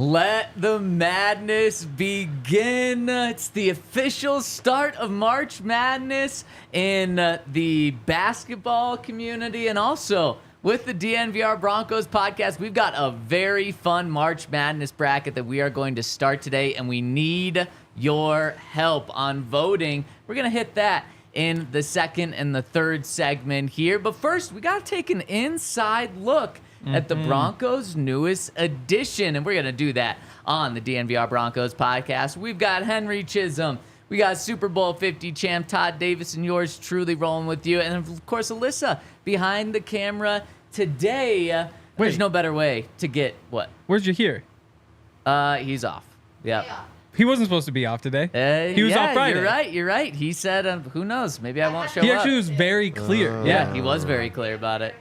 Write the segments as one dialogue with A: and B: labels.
A: Let the madness begin. It's the official start of March Madness in the basketball community, and also with the DNVR Broncos podcast. We've got a very fun March Madness bracket that we are going to start today, and we need your help on voting. We're going to hit that in the second and the third segment here. But first, we got to take an inside look at the Broncos' newest addition, and we're going to do that on the DNVR Broncos podcast. We've got Henry Chisholm, we got Super Bowl 50 champ Todd Davis, and yours truly rolling with you, and of course Alyssa behind the camera today. There's no better way to get what?
B: Where'd you hear?
A: He's off. Yep.
B: He wasn't supposed to be off today. He was off Friday.
A: You're right. He said, who knows? Maybe I won't show up.
B: He actually was very clear.
A: Yeah, he was very clear about it.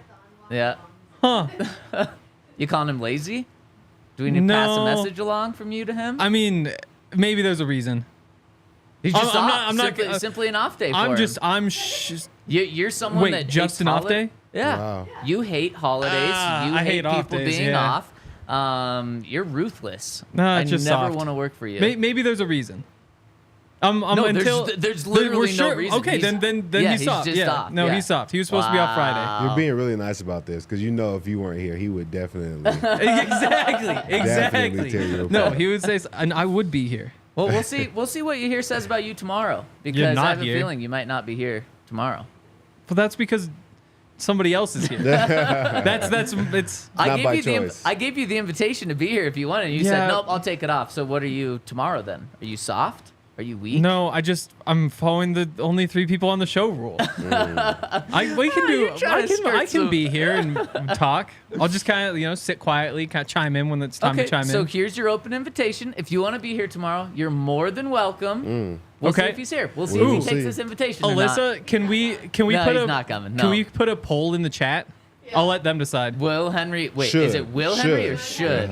A: Yeah.
B: Huh.
A: You calling him lazy? Do we need to pass a message along from you to him?
B: I mean, maybe there's a reason.
A: He's just off. I'm not simply an off day for him. You're someone that
B: just an off day?
A: Yeah.
C: Wow.
A: You hate holidays. You hate people being off. You're ruthless. I
B: just
A: never want to work for you.
B: Maybe there's a reason.
A: There's literally no reason.
B: Okay, then he's soft.
A: Just off.
B: No, he's soft. He was supposed to be off Friday.
C: You're being really nice about this because you know if you weren't here, he would definitely.
B: Exactly.
C: Tear you apart.
B: No, he would say, and I would be here.
A: Well, we'll see. We'll see what you hear says about you tomorrow because I have a feeling you might not be here tomorrow.
B: Well, that's because somebody else is here. It's.
A: I gave you the invitation to be here if you wanted. You said nope, I'll take it off. So what are you tomorrow then? Are you soft? Are you weak?
B: No, I'm following the only 3 people on the show rule. I can be here and talk. I'll just kind of sit quietly, kind of chime in when it's time to chime in.
A: So here's your open invitation. If you want to be here tomorrow, you're more than welcome. We'll see if he's here. We'll see if he takes this invitation.
B: Alyssa, can we
A: no,
B: put
A: he's not coming. No.
B: Can we put a poll in the chat? Yeah. I'll let them decide.
A: Will Henry? Wait, is it Will Henry or should?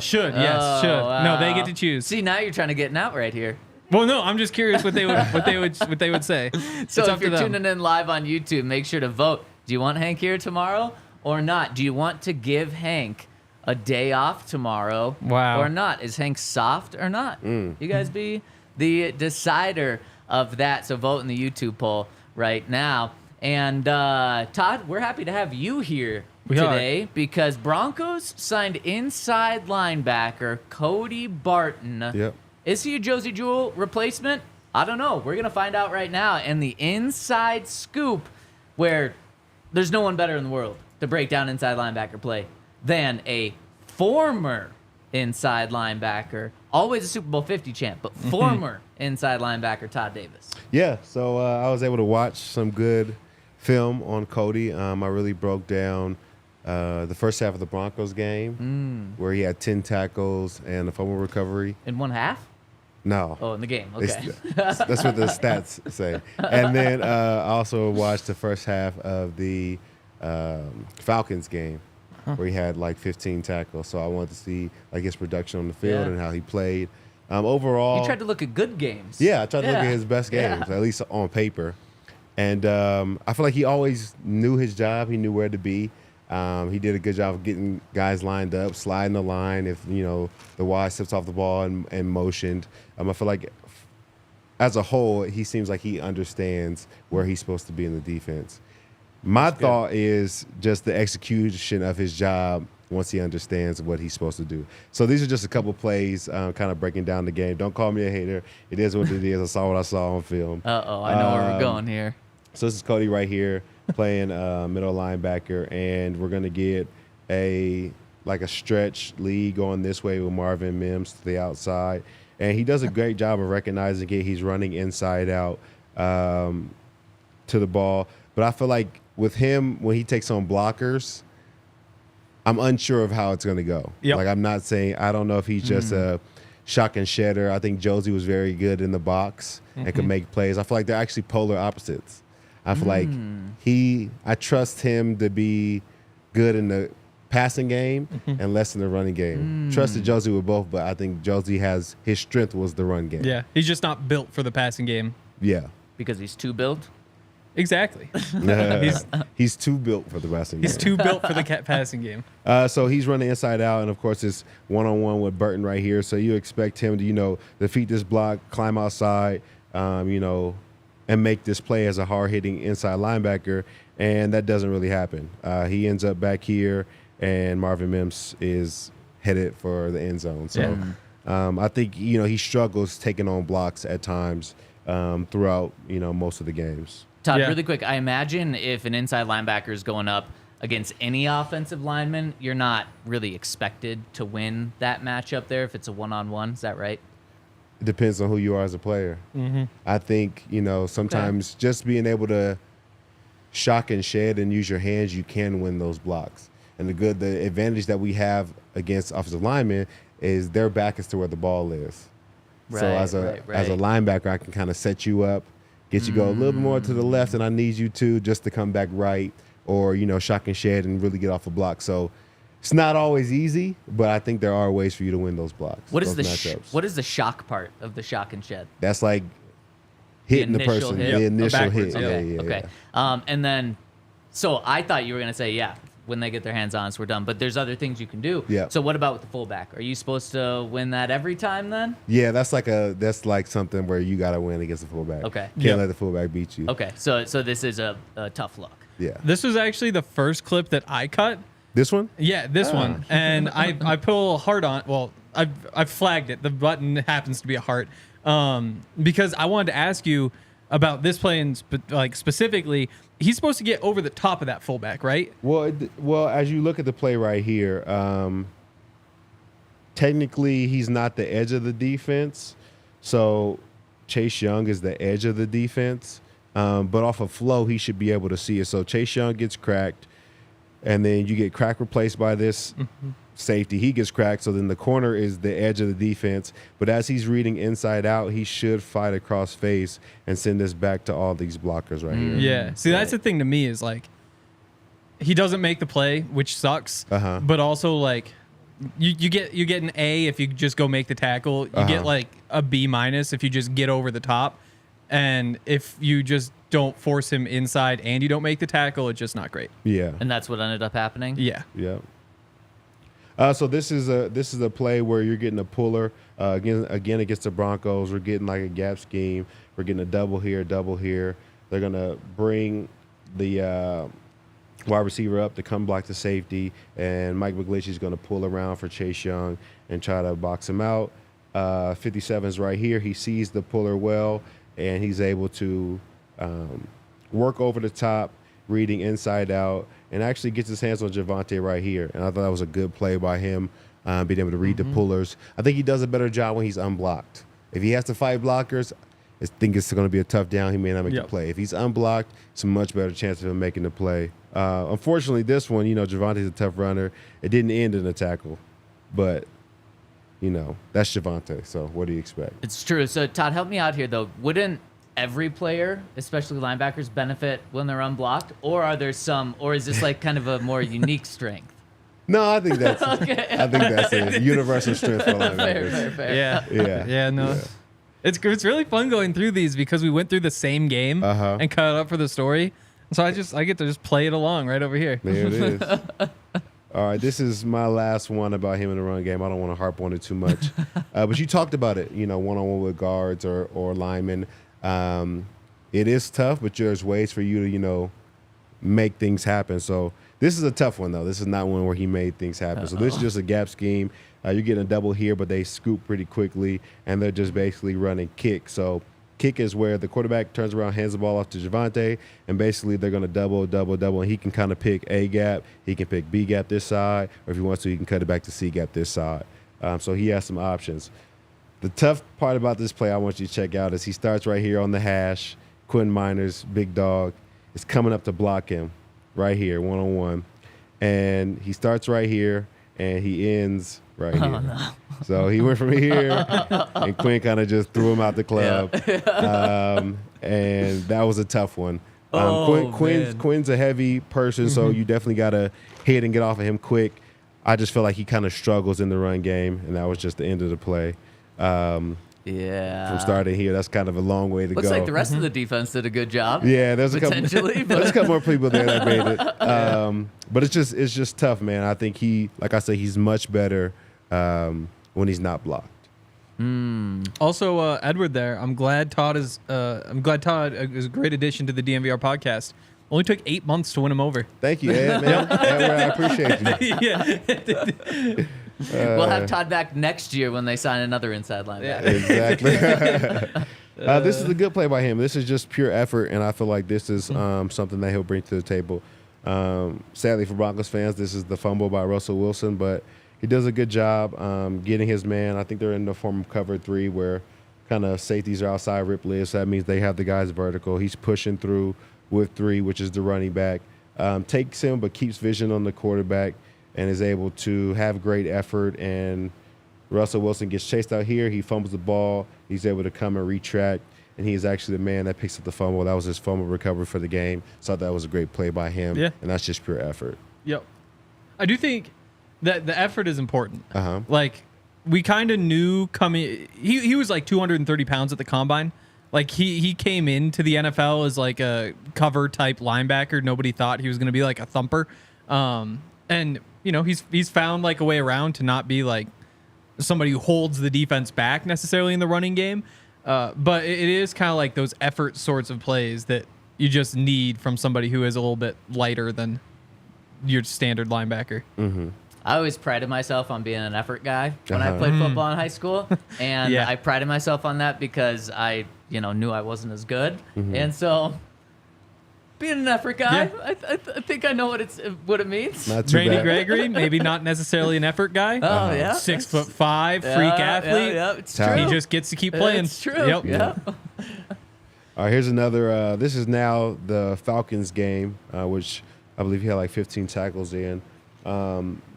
B: Should. Yes, should. Wow. No, they get to choose.
A: See, now you're trying to get an out right here.
B: Well, no, I'm just curious what they would say.
A: So if you're tuning in live on YouTube, make sure to vote. Do you want Hank here tomorrow or not? Do you want to give Hank a day off tomorrow or not? Is Hank soft or not? You guys be the decider of that. So vote in the YouTube poll right now. And Todd, we're happy to have you here today because Broncos signed inside linebacker Cody Barton.
C: Yep.
A: Is he a Josey Jewell replacement? I don't know. We're going to find out right now. And the inside scoop, where there's no one better in the world to break down inside linebacker play than a former inside linebacker, always a Super Bowl 50 champ, but former inside linebacker Todd Davis.
C: Yeah, so I was able to watch some good film on Cody. I really broke down the first half of the Broncos game where he had 10 tackles and a fumble recovery.
A: In one half?
C: No.
A: Oh, in the game. Okay.
C: That's what the stats say. And then I also watched the first half of the Falcons game where he had like 15 tackles. So I wanted to see like his production on the field and how he played. Overall,
A: you tried to look at good games.
C: Yeah, I tried to look at his best games, at least on paper. And I feel like he always knew his job. He knew where to be. He did a good job of getting guys lined up, sliding the line if, the wide steps off the ball and motioned. I feel like as a whole, he seems like he understands where he's supposed to be in the defense. My thought is just the execution of his job once he understands what he's supposed to do. So these are just a couple plays kind of breaking down the game. Don't call me a hater. It is what it is. I saw what I saw on film.
A: Uh-oh, I know where we're going here.
C: So this is Cody right here playing middle linebacker, and we're going to get a stretch lead going this way with Marvin Mims to the outside. And he does a great job of recognizing it. He's running inside out to the ball. But I feel like with him, when he takes on blockers, I'm unsure of how it's going to go.
B: Yep.
C: Like, I'm not saying – I don't know if he's just a shock and shedder. I think Josey was very good in the box and could make plays. I feel like they're actually polar opposites. I feel like I trust him to be good in the passing game and less in the running game. Trusted Josey with both, but I think Josey his strength was the run game.
B: Yeah, he's just not built for the passing game.
C: Yeah.
A: Because he's too built?
B: Exactly.
C: He's too built for the passing game.
B: He's too built for the passing game.
C: So he's running inside out, and of course it's one-on-one with Burton right here. So you expect him to, defeat this block, climb outside, and make this play as a hard-hitting inside linebacker, and that doesn't really happen. He ends up back here, and Marvin Mims is headed for the end zone. So I think, he struggles taking on blocks at times throughout, most of the games.
A: Todd, really quick, I imagine if an inside linebacker is going up against any offensive lineman, you're not really expected to win that matchup there if it's a one-on-one. Is that right?
C: It depends on who you are as a player. I think, sometimes just being able to shock and shed and use your hands, you can win those blocks. And the advantage that we have against offensive linemen is their back is to where the ball is. So as a linebacker, I can kind of set you up, get you go a little bit more to the left, and I need you to just to come back right, or shock and shed and really get off a block. So it's not always easy, but I think there are ways for you to win those blocks.
A: What is the shock part of the shock and shed?
C: That's like hitting the person, the initial hit.
A: Okay. And then, so I thought you were gonna say, when they get their hands on us, we're done. But there's other things you can do.
C: Yeah.
A: So what about with the fullback? Are you supposed to win that every time then?
C: Yeah, that's like something where you got to win against the fullback.
A: Okay.
C: Can't let the fullback beat you.
A: Okay. So this is a tough look.
C: Yeah.
B: This was actually the first clip that I cut.
C: This one?
B: Yeah, this one. And I put a little heart on. Well, I flagged it. The button happens to be a heart. Because I wanted to ask you about this play and specifically, he's supposed to get over the top of that fullback, right?
C: Well, as you look at the play right here, technically he's not the edge of the defense. So Chase Young is the edge of the defense. But off of flow, he should be able to see it. So Chase Young gets cracked, and then you get crack replaced by this safety. He gets cracked, so then the corner is the edge of the defense. But as he's reading inside out, he should fight across face and send this back to all these blockers right here.
B: Yeah. See, that's the thing to me is he doesn't make the play, which sucks. But also you get an A if you just go make the tackle. You get a B- if you just get over the top. And if you just don't force him inside and you don't make the tackle, it's just not great.
C: Yeah.
A: And that's what ended up happening?
B: Yeah.
C: Yeah. So this is a play where you're getting a puller again against the Broncos. We're getting like a gap scheme. We're getting a double here. They're gonna bring the wide receiver up to come block the safety, and Mike McGlinchey is gonna pull around for Chase Young and try to box him out. 57's right here. He sees the puller well, and he's able to work over the top, reading inside out, and actually gets his hands on Javonte right here. And I thought that was a good play by him, being able to read the pullers. I think he does a better job when he's unblocked. If he has to fight blockers, I think it's going to be a tough down. He may not make the play. If he's unblocked, it's a much better chance of him making the play. Unfortunately, this one, Javonte's a tough runner. It didn't end in a tackle, but, that's Javonte. So what do you expect?
A: It's true. So, Todd, help me out here, though. Wouldn't every player, especially linebackers, benefit when they're unblocked? Or are there some, or is this kind of a more unique strength?
C: No, I think that's a universal strength for linebackers.
A: Fair.
B: Yeah. No. Yeah. It's really fun going through these because we went through the same game and cut it up for the story. So I get to just play it along right over here.
C: There it is. All right, this is my last one about him in the run game. I don't want to harp on it too much. But you talked about it, one-on-one with guards or linemen. It is tough, but there's ways for you to, make things happen. So this is a tough one, though. This is not one where he made things happen. So this is just a gap scheme. You're getting a double here, but they scoop pretty quickly, and they're just basically running kick. So kick is where the quarterback turns around, hands the ball off to Javonte, and basically they're going to double, and he can kind of pick A gap. He can pick B gap this side, or if he wants to, he can cut it back to C gap this side. So he has some options. The tough part about this play I want you to check out is he starts right here on the hash. Quinn Miners, big dog, is coming up to block him right here, one-on-one. And he starts right here, and he ends right here. No. So he went from here, and Quinn kind of just threw him out the club. And that was a tough one. Quinn's a heavy person, so you definitely got to hit and get off of him quick. I just feel like he kind of struggles in the run game, and that was just the end of the play. From starting here, that's kind of a long way to go.
A: Looks like the rest of the defense did a good job.
C: Yeah, there's a couple. There's a couple more people there that made it. But it's just tough, man. I think like I said, he's much better when he's not blocked.
B: Also, Edward there. I'm glad Todd is a great addition to the DNVR podcast. Only took 8 months to win him over.
C: Thank you, Ed, man. Edward, I appreciate you.
A: We'll have Todd back next year when they sign another inside linebacker.
C: Exactly. This is a good play by him. This is just pure effort, and I feel like this is something that he'll bring to the table. Sadly for Broncos fans, this is the fumble by Russell Wilson, but he does a good job getting his man. I think they're in the form of cover 3 where kind of safeties are outside rip lid, so that means they have the guys vertical. He's pushing through with 3, which is the running back. Takes him but keeps vision on the quarterback and is able to have great effort. And Russell Wilson gets chased out here. He fumbles the ball. He's able to come and retract, and he's actually the man that picks up the fumble. That was his fumble recovery for the game. So that was a great play by him, and that's just pure effort.
B: Yep. I do think that the effort is important.
C: Uh-huh.
B: Like, we kind of knew coming – he was like 230 pounds at the combine. Like, he came into the NFL as like a cover-type linebacker. Nobody thought he was going to be like a thumper. And, you know, he's found like a way around to not be like somebody who holds the defense back necessarily in the running game. But it is kind of like those effort sorts of plays that you just need from somebody who is a little bit lighter than your standard linebacker.
C: Mm-hmm.
A: I always prided myself on being an effort guy when I played football in high school, and I prided myself on that because I, knew I wasn't as good, and so being an effort guy, I think I know what it means.
C: Not too
B: Randy
C: bad.
B: Gregory, maybe not necessarily an effort guy.
A: Oh yeah,
B: 6'5", freak athlete.
A: Yeah, it's
C: Talent.
A: true.
B: He just gets to keep playing.
A: It's true.
B: Yep.
A: Yeah.
C: All right, here's another. This is now the Falcons game, which I believe he had like 15 tackles in.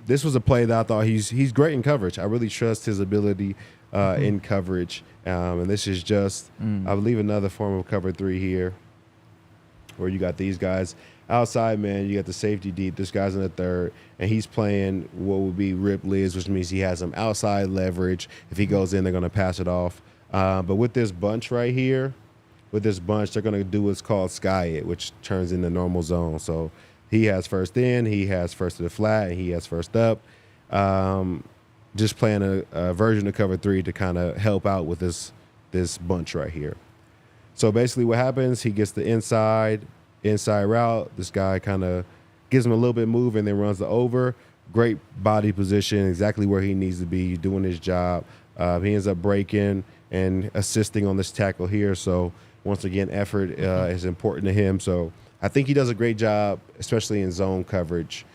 C: This was a play that I thought he's great in coverage. I really trust his ability in coverage. And this is just, I believe, another form of cover 3 here, where you got these guys outside, man. You got the safety deep. This guy's in the third, and he's playing what would be rip lids, which means he has some outside leverage. If he goes in, they're going to pass it off. But with this bunch right here, they're going to do what's called sky it, which turns into normal zone. So he has first in, he has first to the flat, and he has first up. Just playing a version of cover 3 to kind of help out with this bunch right here. So basically what happens, he gets the inside route. This guy kind of gives him a little bit of move and then runs the over. Great body position, exactly where he needs to be, doing his job. He ends up breaking and assisting on this tackle here. So once again, effort is important to him. So I think he does a great job, especially in zone coverage,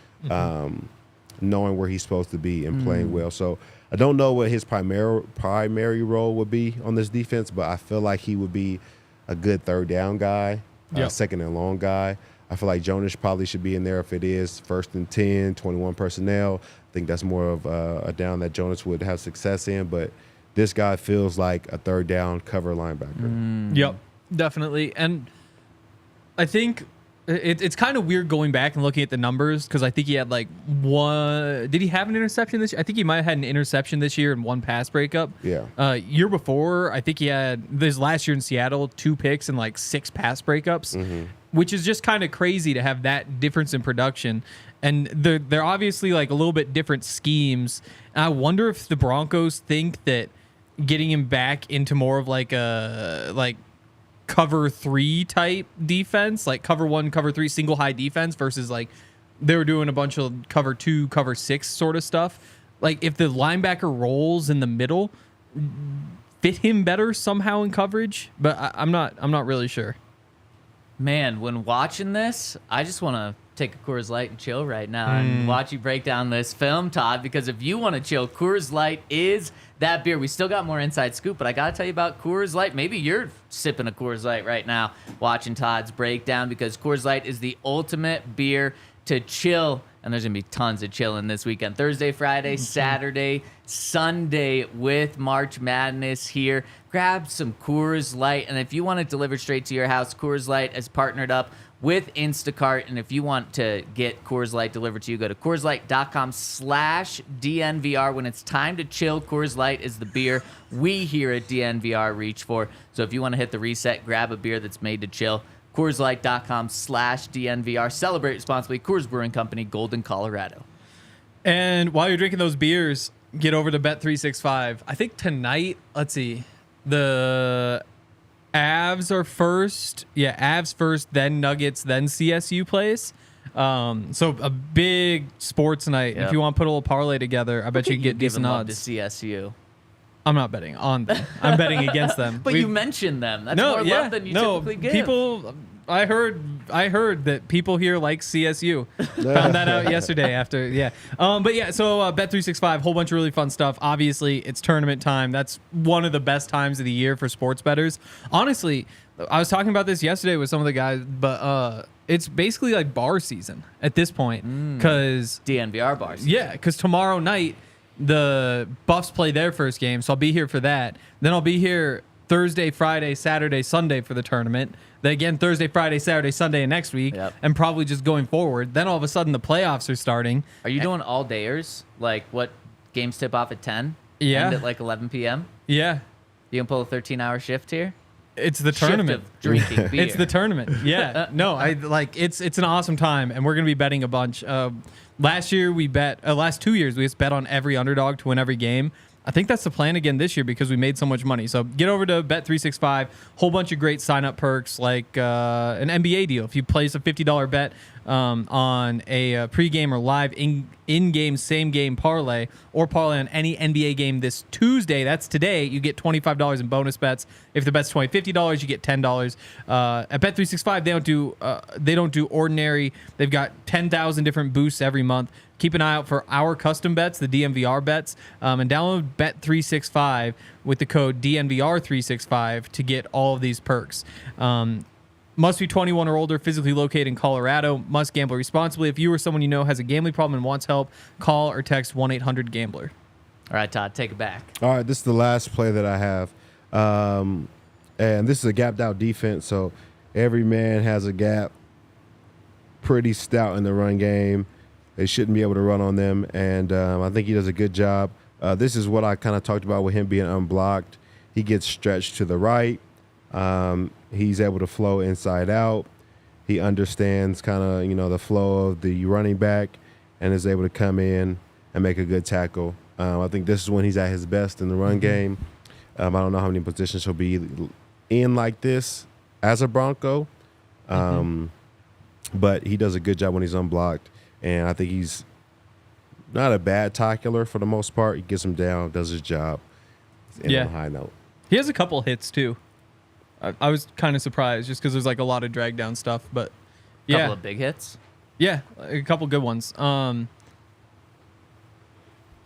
C: knowing where he's supposed to be and playing well. So I don't know what his primary role would be on this defense, but I feel like he would be a good third down guy, second and long guy. I feel like Jonas probably should be in there if it is first and 10, 21 personnel. I think that's more of a down that Jonas would have success in, but this guy feels like a third down cover linebacker.
B: Yep, definitely. And I think it's kind of weird going back and looking at the numbers because I think he had like one. Did he have an interception this year? I think he might have had an interception this year and 1 pass breakup.
C: Yeah.
B: Year before, I think he had this last year in Seattle 2 picks and like 6 pass breakups, which is just kind of crazy to have that difference in production. And they're obviously like a little bit different schemes. And I wonder if the Broncos think that getting him back into more of like a cover 3 type defense, like cover 1, cover 3, single high defense versus like they were doing a bunch of cover 2, cover 6 sort of stuff. Like if the linebacker rolls in the middle, fit him better somehow in coverage, but I'm not really sure.
A: Man, when watching this, I just want to take a Coors Light and chill right now and watch you break down this film, Todd, because if you want to chill, Coors Light is that beer. We still got more inside scoop, but I got to tell you about Coors Light. Maybe you're sipping a Coors Light right now watching Todd's breakdown, because Coors Light is the ultimate beer to chill and there's going to be tons of chilling this weekend. Thursday, Friday, Saturday, Sunday with March Madness here. Grab some Coors Light, and if you want it delivered straight to your house, Coors Light has partnered up with Instacart, and if you want to get Coors Light delivered to you, go to CoorsLight.com/DNVR. When it's time to chill, Coors Light is the beer we here at DNVR reach for. So if you want to hit the reset, grab a beer that's made to chill. CoorsLight.com/DNVR. Celebrate responsibly. Coors Brewing Company, Golden, Colorado.
B: And while you're drinking those beers, get over to Bet365. I think tonight, let's see, the Avs are first. Yeah, Avs first, then Nuggets, then CSU plays. So a big sports night.
A: Yep.
B: If you want to put a little parlay together, I bet you can get decent
A: love
B: odds.
A: to CSU.
B: I'm not betting on them. I'm betting against them.
A: But you mentioned them. That's more love than you typically give.
B: People, I heard that people here like CSU. Found that out yesterday after, yeah. But yeah, so Bet365, whole bunch of really fun stuff. Obviously, it's tournament time. That's one of the best times of the year for sports bettors. Honestly, I was talking about this yesterday with some of the guys, but it's basically like bar season at this point. Because
A: DNVR Bar season.
B: yeah, because tomorrow night, the Buffs play their first game, so I'll be here for that. Then I'll be here Thursday, Friday, Saturday, Sunday for the tournament. Then again, Thursday, Friday, Saturday, Sunday, and next week, and probably just going forward. Then all of a sudden, the playoffs are starting.
A: Are you doing all-dayers? Like, what, games tip off at 10?
B: Yeah.
A: End at like 11 p.m.?
B: Yeah.
A: You can pull a 13-hour shift here?
B: It's the tournament.
A: Shift of drinking beer.
B: It's the tournament. Yeah. No, I like it's an awesome time, and we're gonna be betting a bunch. Last year we bet. Last 2 years we just bet on every underdog to win every game. I think that's the plan again this year because we made so much money. So get over to Bet365. Whole bunch of great sign-up perks like an NBA deal. If you place a $50 bet on a pregame or live in-game same-game parlay or parlay on any NBA game this Tuesday, that's today, you get $25 in bonus bets. If the bet's $50, you get $10. At Bet365, they don't do ordinary. They've got 10,000 different boosts every month. Keep an eye out for our custom bets, the DNVR bets, and download Bet365 with the code DNVR365 to get all of these perks. Must be 21 or older, physically located in Colorado, must gamble responsibly. If you or someone you know has a gambling problem and wants help, call or text 1-800-GAMBLER.
A: All right, Todd, take it back.
C: All right, this is the last play that I have. And this is a gapped out defense, so every man has a gap. Pretty stout in the run game. They shouldn't be able to run on them, and I think he does a good job. This is what I kind of talked about with him being unblocked. He gets stretched to the right. He's able to flow inside out. He understands kind of, the flow of the running back and is able to come in and make a good tackle. I think this is when he's at his best in the run game. I don't know how many positions he'll be in like this as a Bronco, but he does a good job when he's unblocked. And I think he's not a bad tackler for the most part. He gets him down, does his job. On a high note.
B: He has a couple hits too. I was kind of surprised just because there's like a lot of drag down stuff, but
A: A couple of big hits.
B: Yeah, a couple good ones.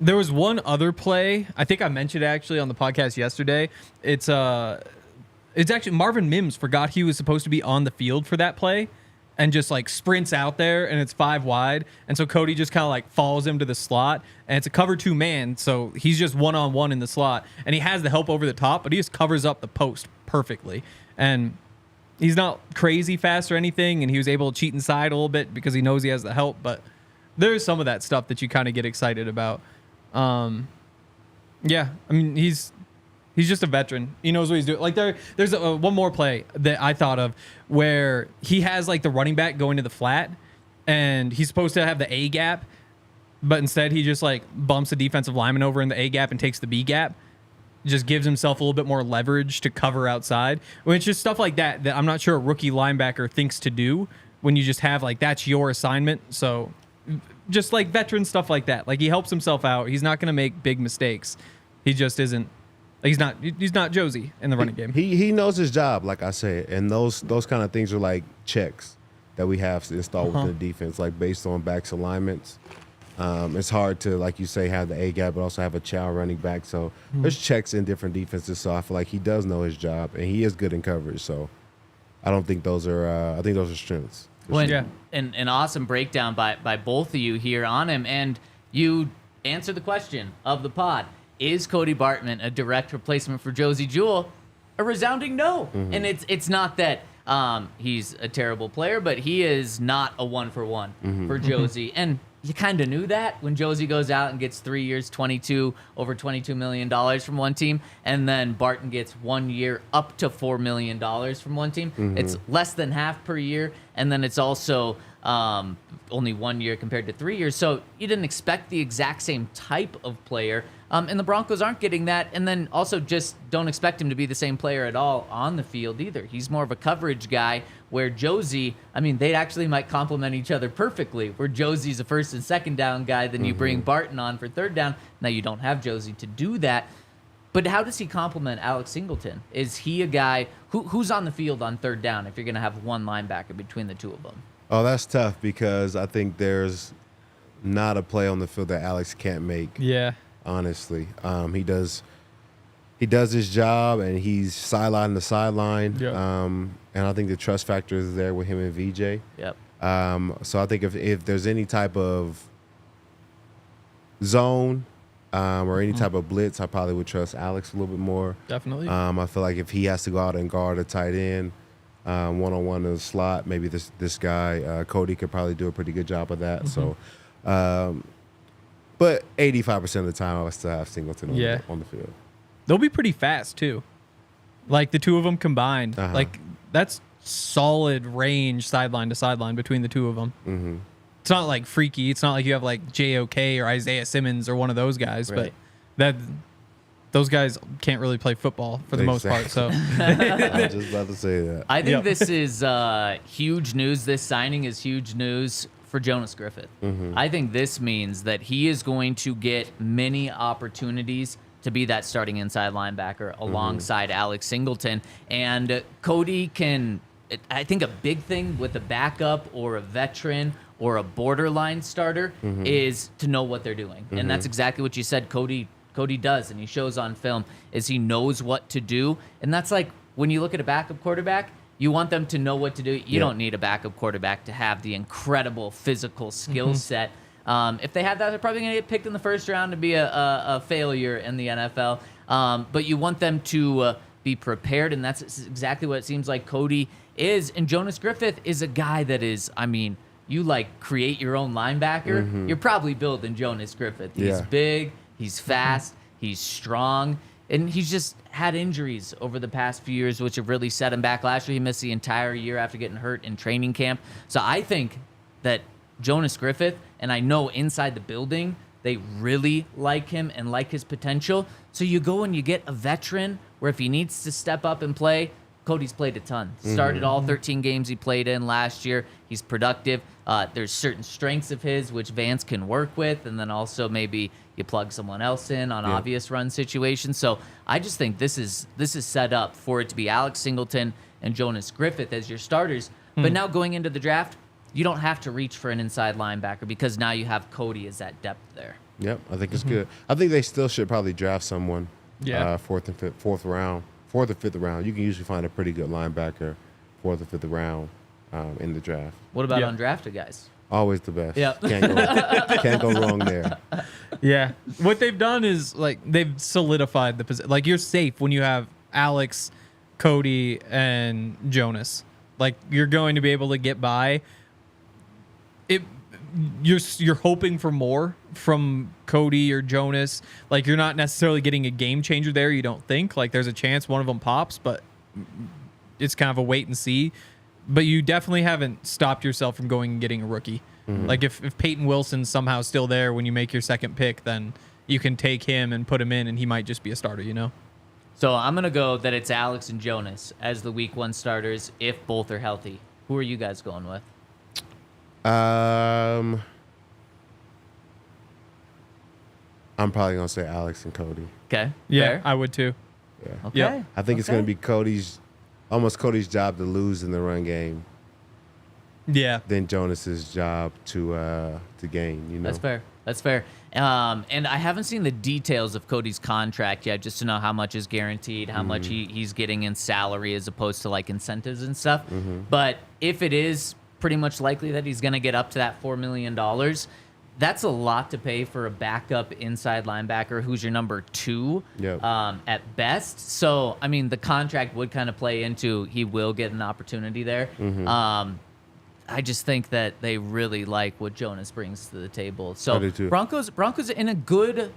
B: There was one other play. I think I mentioned it actually on the podcast yesterday. It's actually Marvin Mims forgot he was supposed to be on the field for that play. And just like sprints out there, and it's 5 wide, and so Cody just kind of like follows him to the slot, and it's a cover 2 man, so he's just one-on-one in the slot, and he has the help over the top, but he just covers up the post perfectly, and he's not crazy fast or anything, and he was able to cheat inside a little bit because he knows he has the help, but there's some of that stuff that you kind of get excited about. Yeah, I mean he's just a veteran. He knows what he's doing. Like there's one more play that I thought of where he has like the running back going to the flat, and he's supposed to have the A gap, but instead he just like bumps the defensive lineman over in the A gap and takes the B gap. Just gives himself a little bit more leverage to cover outside. It's just stuff like that I'm not sure a rookie linebacker thinks to do when you just have like that's your assignment. So just like veteran stuff like that. Like he helps himself out. He's not going to make big mistakes. He just isn't. He's not Josey in the running game.
C: He knows his job, like I said, and those kind of things are like checks that we have to install within the defense, like based on backs alignments. It's hard to, like you say, have the A gap, but also have a child running back. So there's checks in different defenses. So I feel like he does know his job, and he is good in coverage. So I don't think those are. I think those are strengths.
A: An awesome breakdown by both of you here on him. And you answered the question of the pod. Is Cody Barton a direct replacement for Josey Jewell? A resounding no. And it's not that he's a terrible player, but he is not a one-for-one for Josey. And you kind of knew that when Josey goes out and gets 3 years, over $22 million from one team, and then Barton gets 1 year up to $4 million from one team. It's less than half per year, and then it's also only 1 year compared to 3 years. So you didn't expect the exact same type of player. And the Broncos aren't getting that. And then also just don't expect him to be the same player at all on the field either. He's more of a coverage guy, where Josey, I mean, they actually might complement each other perfectly, where Josey's a first and second down guy, then you bring Barton on for third down. Now you don't have Josey to do that. But how does he complement Alex Singleton? Is he a guy who's on the field on third down if you're going to have one linebacker between the two of them?
C: Oh, that's tough, because I think there's not a play on the field that Alex can't make.
B: Yeah.
C: Honestly, he does his job, and he's sideline to sideline.
B: Yep.
C: And I think the trust factor is there with him and VJ.
A: Yep.
C: So I think if there's any type of zone or any type of blitz, I probably would trust Alex a little bit more.
B: Definitely.
C: I feel like if he has to go out and guard a tight end one-on-one in the slot, maybe this guy Cody could probably do a pretty good job of that. So. But 85% of the time, I would still have Singleton on the field.
B: They'll be pretty fast, too. Like, the two of them combined. Like, that's solid range sideline to sideline between the two of them. It's not, like, freaky. It's not like you have, like, JOK or Isaiah Simmons or one of those guys.
A: Right.
B: But those guys can't really play football for the most part. So
C: I was just about to say that.
A: I think this is huge news. This signing is huge news for Jonas Griffith. I think this means that he is going to get many opportunities to be that starting inside linebacker alongside Alex Singleton. And Cody can, I think a big thing with a backup or a veteran or a borderline starter is to know what they're doing. And that's exactly what you said Cody does, and he shows on film, is he knows what to do. And that's like when you look at a backup quarterback, you want them to know what to do. You don't need a backup quarterback to have the incredible physical skill set. If they had that, they're probably going to get picked in the first round to be a failure in the NFL. But you want them to be prepared, and that's exactly what it seems like Cody is. And Jonas Griffith is a guy that is, I mean, you like create your own linebacker. You're probably building Jonas Griffith. He's big, he's fast, he's strong. And he's just had injuries over the past few years, which have really set him back. Last year, he missed the entire year after getting hurt in training camp. So I think that Jonas Griffith, and I know inside the building, they really like him and like his potential. So you go and you get a veteran where if he needs to step up and play, Cody's played a ton. Started all 13 games he played in last year. He's productive. There's certain strengths of his which Vance can work with, and then also maybe you plug someone else in on obvious run situations. So I just think this is set up for it to be Alex Singleton and Jonas Griffith as your starters. But now going into the draft, you don't have to reach for an inside linebacker because now you have Cody as that depth there.
C: Yep, I think it's good. I think they still should probably draft someone fourth or fifth round. You can usually find a pretty good linebacker fourth or fifth round in the draft.
A: What about undrafted guys?
C: Always the best.
A: Yep.
C: Can't go wrong there.
B: Yeah. What they've done is, like, they've solidified the position. Like, you're safe when you have Alex, Cody, and Jonas. Like, you're going to be able to get by. You're hoping for more from Cody or Jonas. Like, you're not necessarily getting a game changer there, you don't think. Like, there's a chance one of them pops, but it's kind of a wait and see. But you definitely haven't stopped yourself from going and getting a rookie. Like, if Peyton Wilson's somehow still there when you make your second pick, then you can take him and put him in, and he might just be a starter, you know?
A: So I'm going to go that it's Alex and Jonas as the week one starters if both are healthy. Who are you guys going with?
C: I'm probably going to say Alex and Cody.
A: Okay.
B: Yeah,
A: fair.
B: I would too.
C: Yeah.
A: Okay.
B: Yep.
C: I think it's going to be Cody's job to lose in the run game.
B: Yeah.
C: Than Jonas's job to gain. You know.
A: That's fair. And I haven't seen the details of Cody's contract yet, just to know how much is guaranteed, how much he's getting in salary as opposed to like incentives and stuff. But if it is pretty much likely that he's going to get up to that $4 million. That's a lot to pay for a backup inside linebacker who's your number 2 at best. So, I mean, the contract would kind of play into he will get an opportunity there. I just think that they really like what Jonas brings to the table. So Broncos in a good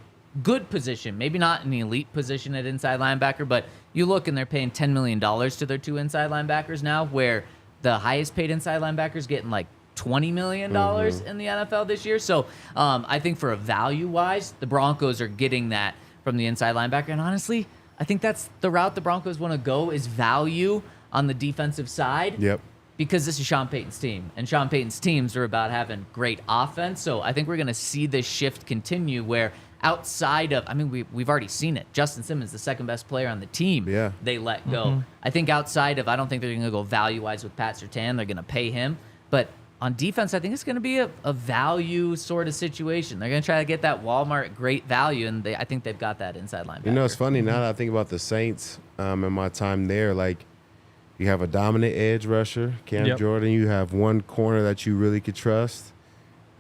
A: position. Maybe not an elite position at inside linebacker, but you look and they're paying $10 million to their 2 inside linebackers now, where the highest paid inside linebacker is getting like $20 million in the NFL this year. So I think for a value-wise, the Broncos are getting that from the inside linebacker. And honestly, I think that's the route the Broncos want to go, is value on the defensive side.
C: Yep.
A: Because this is Sean Payton's team. And Sean Payton's teams are about having great offense. So I think we're going to see this shift continue where outside of, I mean, we've already seen it. Justin Simmons, the second best player on the team, they let go. I think outside of, I don't think they're going to go value-wise with Pat Surtain. They're going to pay him. But on defense, I think it's going to be a value sort of situation. They're going to try to get that Walmart great value, and I think they've got that inside linebacker.
C: You know, it's funny, now that I think about the Saints in my time there, like, you have a dominant edge rusher, Cam Jordan. You have one corner that you really could trust,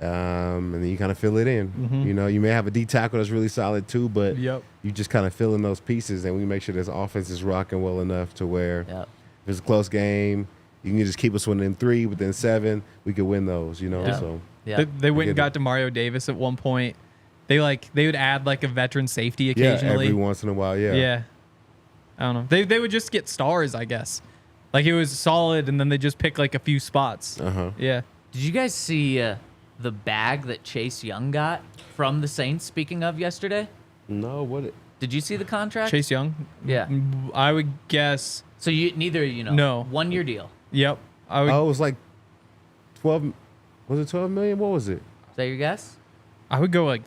C: and then you kind of fill it in. You know, you may have a D tackle that's really solid too, but you just kind of fill in those pieces, and we make sure this offense is rocking well enough to where if it's a close game, you can just keep us winning 3, but then 7, we could win those, you know. So
B: they went and got Demario Davis at one point. They would add like a veteran safety occasionally.
C: Yeah, every once in a while,
B: Yeah. I don't know. They would just get stars, I guess. Like, it was solid, and then they just pick like a few spots. Yeah.
A: Did you guys see the bag that Chase Young got from the Saints, speaking of, yesterday?
C: No,
A: Did you see the contract?
B: Chase Young?
A: Yeah.
B: I would guess.
A: So neither of you know.
B: No.
A: 1-year deal.
B: Yep.
C: it was like 12. Was it 12 million? What was it?
A: Is that your guess?
B: I would go like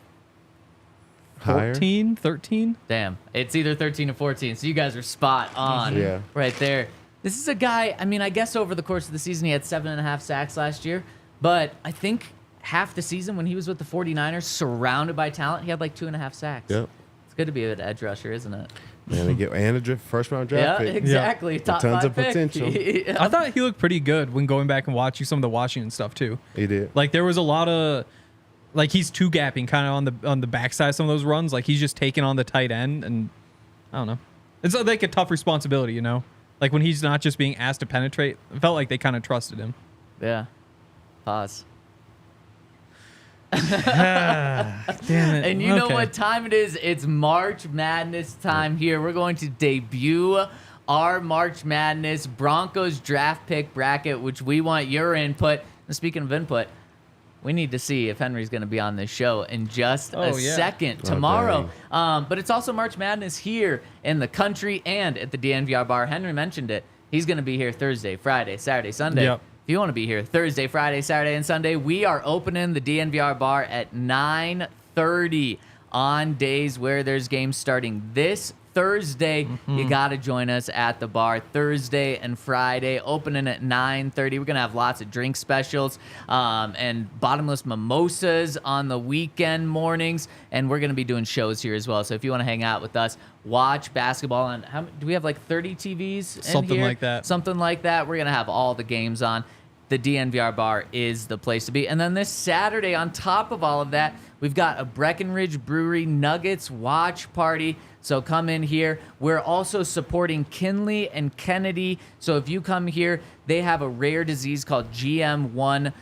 C: Higher?
B: 14, 13.
A: Damn. It's either 13 or 14. So you guys are spot on right there. This is a guy, I mean, I guess over the course of the season, he had 7.5 sacks last year. But I think half the season when he was with the 49ers, surrounded by talent, he had like 2.5 sacks.
C: Yep.
A: It's good to be an edge rusher, isn't it?
C: And they get a first-round draft pick.
A: Yeah, exactly. Top
C: tons
A: 5
C: of potential.
B: I thought he looked pretty good when going back and watching some of the Washington stuff too.
C: He did.
B: Like, there was a lot of, like, he's two-gapping kind of on the backside of some of those runs. Like, he's just taking on the tight end, and I don't know. It's like a tough responsibility, you know? Like, when he's not just being asked to penetrate, it felt like they kind of trusted him.
A: Yeah. Pause.
B: Damn it.
A: And you know what time it is? It's March Madness time here. We're going to debut our March Madness Broncos draft pick bracket, which we want your input. And speaking of input, we need to see if Henry's going to be on this show in just a second tomorrow. But it's also March Madness here in the country and at the DNVR Bar. Henry mentioned it. He's going to be here Thursday, Friday, Saturday, Sunday.
B: Yep.
A: If you want to be here Thursday, Friday, Saturday, and Sunday, we are opening the DNVR Bar at 9:30 on days where there's games starting this Thursday. You got to join us at the bar Thursday and Friday, opening at 9:30. We're going to have lots of drink specials and bottomless mimosas on the weekend mornings, and we're going to be doing shows here as well. So if you want to hang out with us, watch basketball on, do we have like 30 TVs in
B: Something
A: here?
B: like that.
A: Something like that. We're going to have all the games on. The DNVR Bar is the place to be. And then this Saturday, on top of all of that, we've got a Breckenridge Brewery Nuggets watch party. So come in here. We're also supporting Kinley and Kennedy. So if you come here, they have a rare disease called GM1.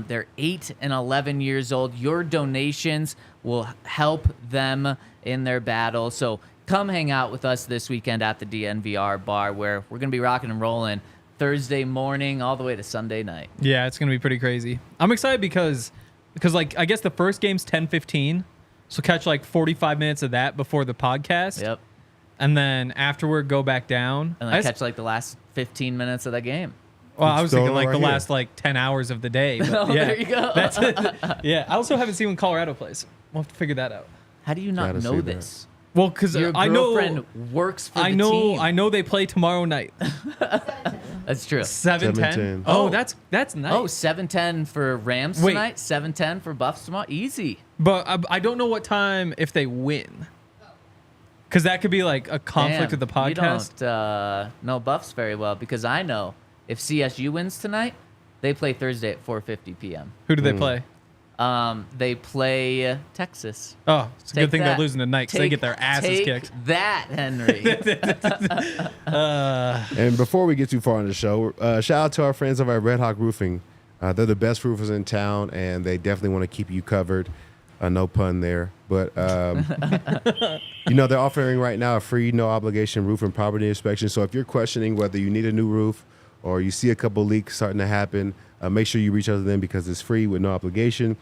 A: They're 8 and 11 years old. Your donations will help them in their battle. So come hang out with us this weekend at the DNVR Bar, where we're going to be rocking and rolling Thursday morning all the way to Sunday night.
B: Yeah, it's going to be pretty crazy. I'm excited because like, I guess the first game's 10:15. So catch like 45 minutes of that before the podcast.
A: Yep.
B: And then afterward, go back down.
A: And then catch like the last 15 minutes of the game.
B: Well, I was thinking like
C: right
B: the
C: here.
B: last like 10 hours of the day. But yeah,
A: there you go.
B: That's it. Yeah, I also haven't seen when Colorado plays. We'll have to figure that out.
A: How do you not
C: Gotta
A: know
C: see
A: this?
B: Well, because
A: Your
B: I know
A: girlfriend works for the team.
B: I know they play tomorrow night.
A: That's true.
B: 7:10.
C: 7:10.
B: Oh, that's nice.
A: Oh, 7:10 for Rams
B: Wait.
A: tonight. 7:10 for Buffs tomorrow. Easy.
B: But I don't know what time if they win. Because that could be like a conflict
A: Damn,
B: with the podcast.
A: You don't know Buffs very well, because I know if CSU wins tonight, They play Thursday at 4:50 p.m.
B: Who do they play?
A: They play Texas.
B: Oh, it's a
A: Take
B: good thing
A: that.
B: they're losing tonight because they get their asses
A: Take
B: kicked.
A: that, Henry.
C: And before we get too far on the show, shout out to our friends over at Red Hawk Roofing. They're the best roofers in town, and they definitely want to keep you covered. No pun there. But, they're offering right now a free, no-obligation roof and property inspection. So if you're questioning whether you need a new roof or you see a couple leaks starting to happen, make sure you reach out to them because it's free with no obligation.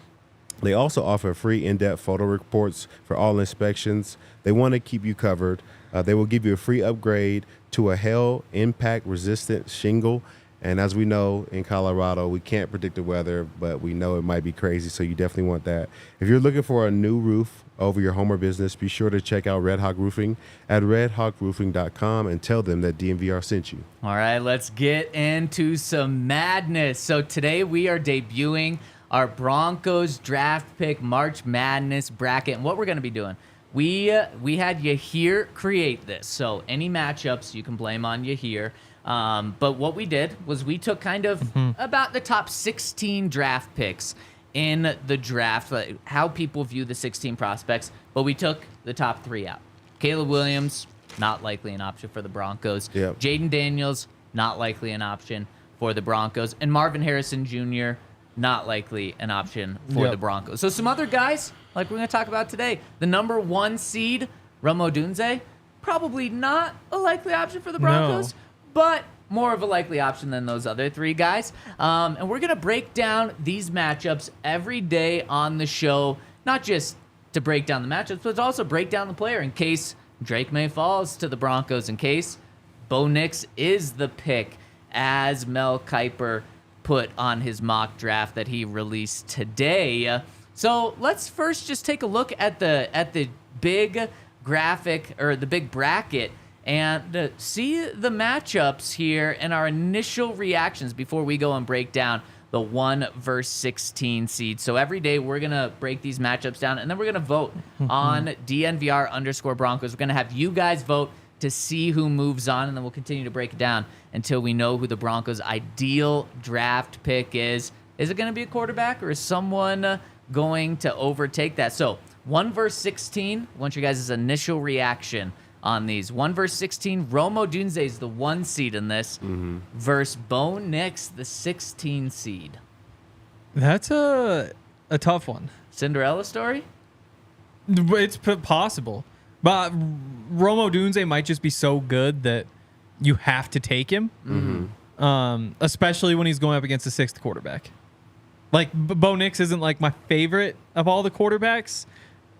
C: They also offer free in-depth photo reports for all inspections. They want to keep you covered. They will give you a free upgrade to a hail impact resistant shingle. And as we know, in Colorado, we can't predict the weather, but we know it might be crazy, so you definitely want that. If you're looking for a new roof over your home or business, be sure to check out Red Hawk Roofing at redhawkroofing.com and tell them that DNVR sent you.
A: All right, let's get into some madness. So today we are debuting our Broncos draft pick March Madness bracket. And what we're going to be doing, we had Yahir create this. So any matchups you can blame on Yahir. But what we did was we took kind of about the top 16 draft picks in the draft, like how people view the 16 prospects, but we took the top 3 out. Caleb Williams, not likely an option for the Broncos.
C: Yep.
A: Jaden Daniels, not likely an option for the Broncos. And Marvin Harrison Jr., not likely an option for the Broncos. So some other guys, like we're going to talk about today. The number 1 seed, Rome Odunze, probably not a likely option for the Broncos.
B: No.
A: But more of a likely option than those other 3 guys. And we're going to break down these matchups every day on the show, not just to break down the matchups, but to also break down the player in case Drake May falls to the Broncos, in case Bo Nix is the pick, as Mel Kiper put on his mock draft that he released today. So let's first just take a look at the big graphic, or the big bracket, and see the matchups here and our initial reactions before we go and break down the 1 versus 16 seed. So every day we're going to break these matchups down, and then we're going to vote on DNVR_Broncos. We're going to have you guys vote to see who moves on, and then we'll continue to break it down until we know who the Broncos' ideal draft pick is. Is it going to be a quarterback, or is someone going to overtake that? So 1 versus 16, I want your guys' initial reaction on these. 1 versus 16, Rome Odunze is the 1 seed in this, versus Bo Nix, the 16 seed.
B: That's a tough one.
A: Cinderella story?
B: It's possible. But Rome Odunze might just be so good that you have to take him, especially when he's going up against the 6th quarterback. Like, Bo Nix isn't like my favorite of all the quarterbacks,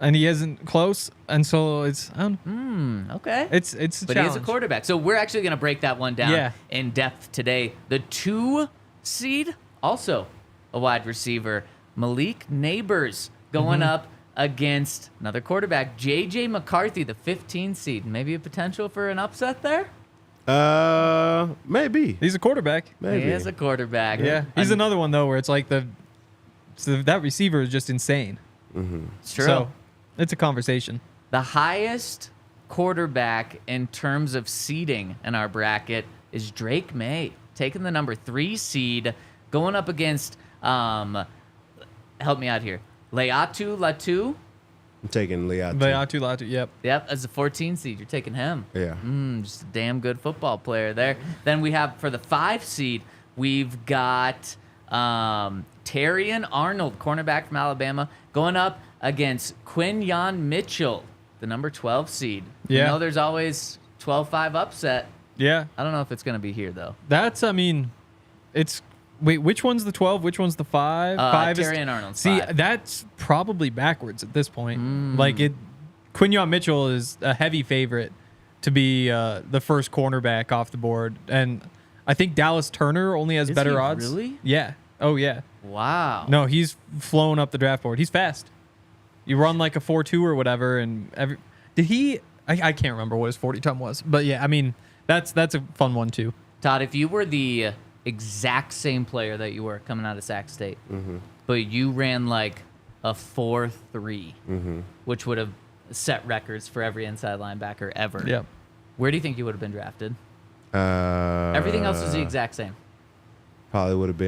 B: and he isn't close, and so it's
A: Okay.
B: It's a
A: But
B: challenge.
A: he is a quarterback. So we're actually going to break that one down in depth today. The 2 seed, also a wide receiver, Malik Neighbors, going up against another quarterback, J.J. McCarthy, the 15 seed. Maybe a potential for an upset there?
C: Maybe.
B: He's a quarterback.
C: Maybe.
A: He is a quarterback.
B: Yeah, he's another one though where it's like that receiver is just insane.
A: It's true.
B: So it's a conversation.
A: The highest quarterback in terms of seeding in our bracket is Drake May, taking the number 3 seed, going up against, help me out here, Leatu Latu.
C: I'm taking Leatu.
B: Leatu, yep.
A: Yep, as a 14 seed, you're taking him.
C: Yeah.
A: Just a damn good football player there. Then we have, for the 5 seed, we've got Terrion Arnold, cornerback from Alabama, going up against Quinyon Mitchell, the number 12 seed.
B: Yeah.
A: You know there's always 12-5 upset.
B: Yeah.
A: I don't know if it's going to be here, though.
B: Wait, which one's the 12? Which one's the 5? 5
A: Terrion Arnold.
B: See,
A: 5.
B: that's probably backwards at this point. Quinyon Mitchell is a heavy favorite to be the first cornerback off the board. And I think Dallas Turner only has better
A: he
B: odds.
A: really?
B: Yeah. Oh, yeah.
A: Wow.
B: No, he's flown up the draft board. He's fast. You run like a 4.2 or whatever. And I can't remember what his 40 time was. But yeah, I mean, that's a fun one too.
A: Todd, if you were the exact same player that you were coming out of Sac State, but you ran like a 4.3, which would have set records for every inside linebacker ever.
B: Yep.
A: Where do you think you would have been drafted? Everything else is the exact same.
C: Probably would have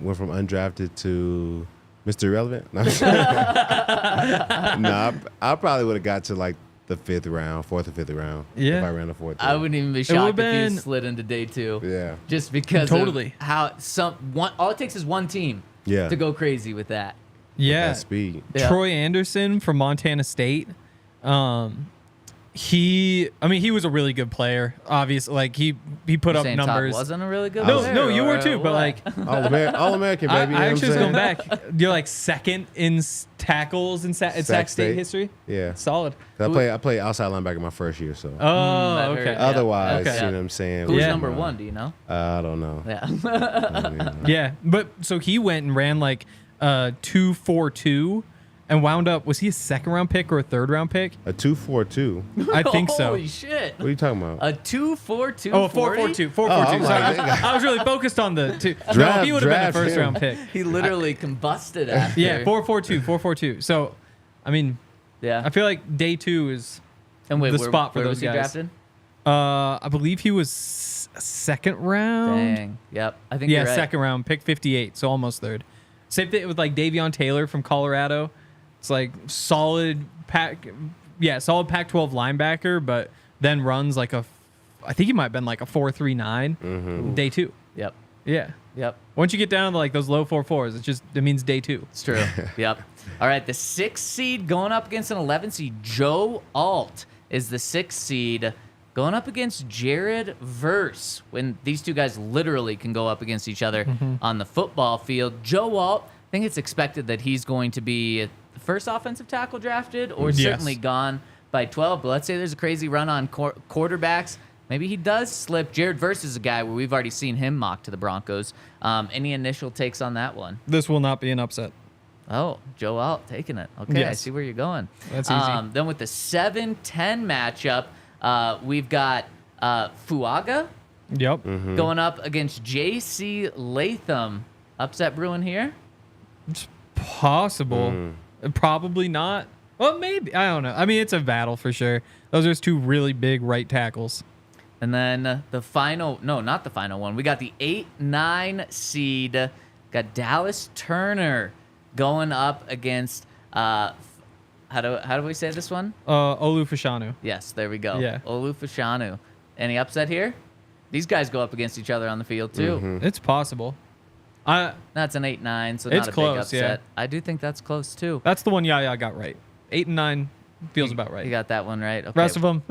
C: went from undrafted to Mr. Irrelevant. No, I probably would have got to like the 5th round, 4th or 5th round.
B: Yeah.
C: If I ran the 4th.
A: I wouldn't even be shocked if he slid into day 2.
C: Yeah.
A: Just because
B: Totally.
A: of how all it takes is one team to go crazy with that.
B: Yeah.
C: That speed.
A: Yeah.
B: Troy Anderson from Montana State. He was a really good player. Obviously, like he put up
A: Saying
B: numbers.
A: Todd wasn't a really good
B: No,
A: player,
B: no, you were
A: or
B: too. But
A: what?
B: like,
C: All-American, baby.
B: I
C: you know what I'm
B: actually was
C: saying?
B: going back. You're like second in tackles in Sac State
C: State.
B: history.
C: Yeah.
B: Solid.
C: I played outside linebacker my first year, so.
B: Oh,
A: I heard,
B: okay.
A: yeah.
C: Otherwise,
B: Okay.
C: you know what I'm saying?
A: Who's
B: Yeah.
A: number 1? Do you know?
C: I don't know.
A: Yeah.
B: Yeah, but so he went and ran like 2.42 and wound up. Was he a 2nd-round pick or a 3rd-round pick?
C: A 2.42.
B: I think so.
A: Holy shit.
C: What are you talking about?
A: A 2.42.
B: Oh, 4.42. 4.42.
C: Oh, I'm
B: Sorry,
C: like,
B: I was really focused on the two. No,
C: Draft-
B: he would have been a
C: draft him.
B: 1st-round pick.
A: He literally combusted after.
B: Yeah, 4.42. 4.42. So, I mean,
A: Yeah.
B: I feel like day 2 is
A: And wait,
B: the
A: where,
B: spot for
A: where
B: those
A: was he
B: guys.
A: drafted?
B: I believe he was 2nd round.
A: Dang. Yep. I think
B: Yeah,
A: you're right.
B: 2nd round, pick 58, so almost 3rd. Same thing with like Davion Taylor from Colorado. It's like solid Pac-12 linebacker, but then runs like I think he might have been like a 4.39 day 2.
A: Yep.
B: Yeah.
A: Yep.
B: Once you get down to like those low 4.4s, it means day 2.
A: It's true. Yep. All right. The 6th seed going up against an 11th seed. Joe Alt is the 6th seed going up against Jared Verse. When these two guys literally can go up against each other on the football field. Joe Alt, I think it's expected that he's going to be the first offensive tackle drafted or
B: Yes.
A: certainly gone by 12. But let's say there's a crazy run on quarterbacks. Maybe he does slip. Jared Verse is a guy where we've already seen him mock to the Broncos. Any initial takes on that one?
B: This will not be an upset.
A: Oh, Joe Alt taking it. Okay, I
B: Yes.
A: see where you're going.
B: That's easy.
A: Then with the 7-10 matchup, we've got Fuaga
B: Yep.
A: going up against J.C. Latham. Upset brewing here?
B: It's possible. Probably not. Well, maybe. I don't know. I mean, it's a battle for sure. Those are 2 really big right tackles.
A: And then the final, no, not the final one. We got the 8-9 seed. Got Dallas Turner going up against, how do we say this one?
B: Olu Fashanu.
A: Yes, there we go.
B: Yeah.
A: Olu Fashanu. Any upset here? These guys go up against each other on the field, too.
B: It's possible.
A: That's an 8-9, so
B: It's
A: not a
B: close,
A: big upset.
B: yeah.
A: I do think that's close, too.
B: That's the one Yaya got right. 8 and 9 feels about right.
A: You got that one right. Okay.
B: Rest of them,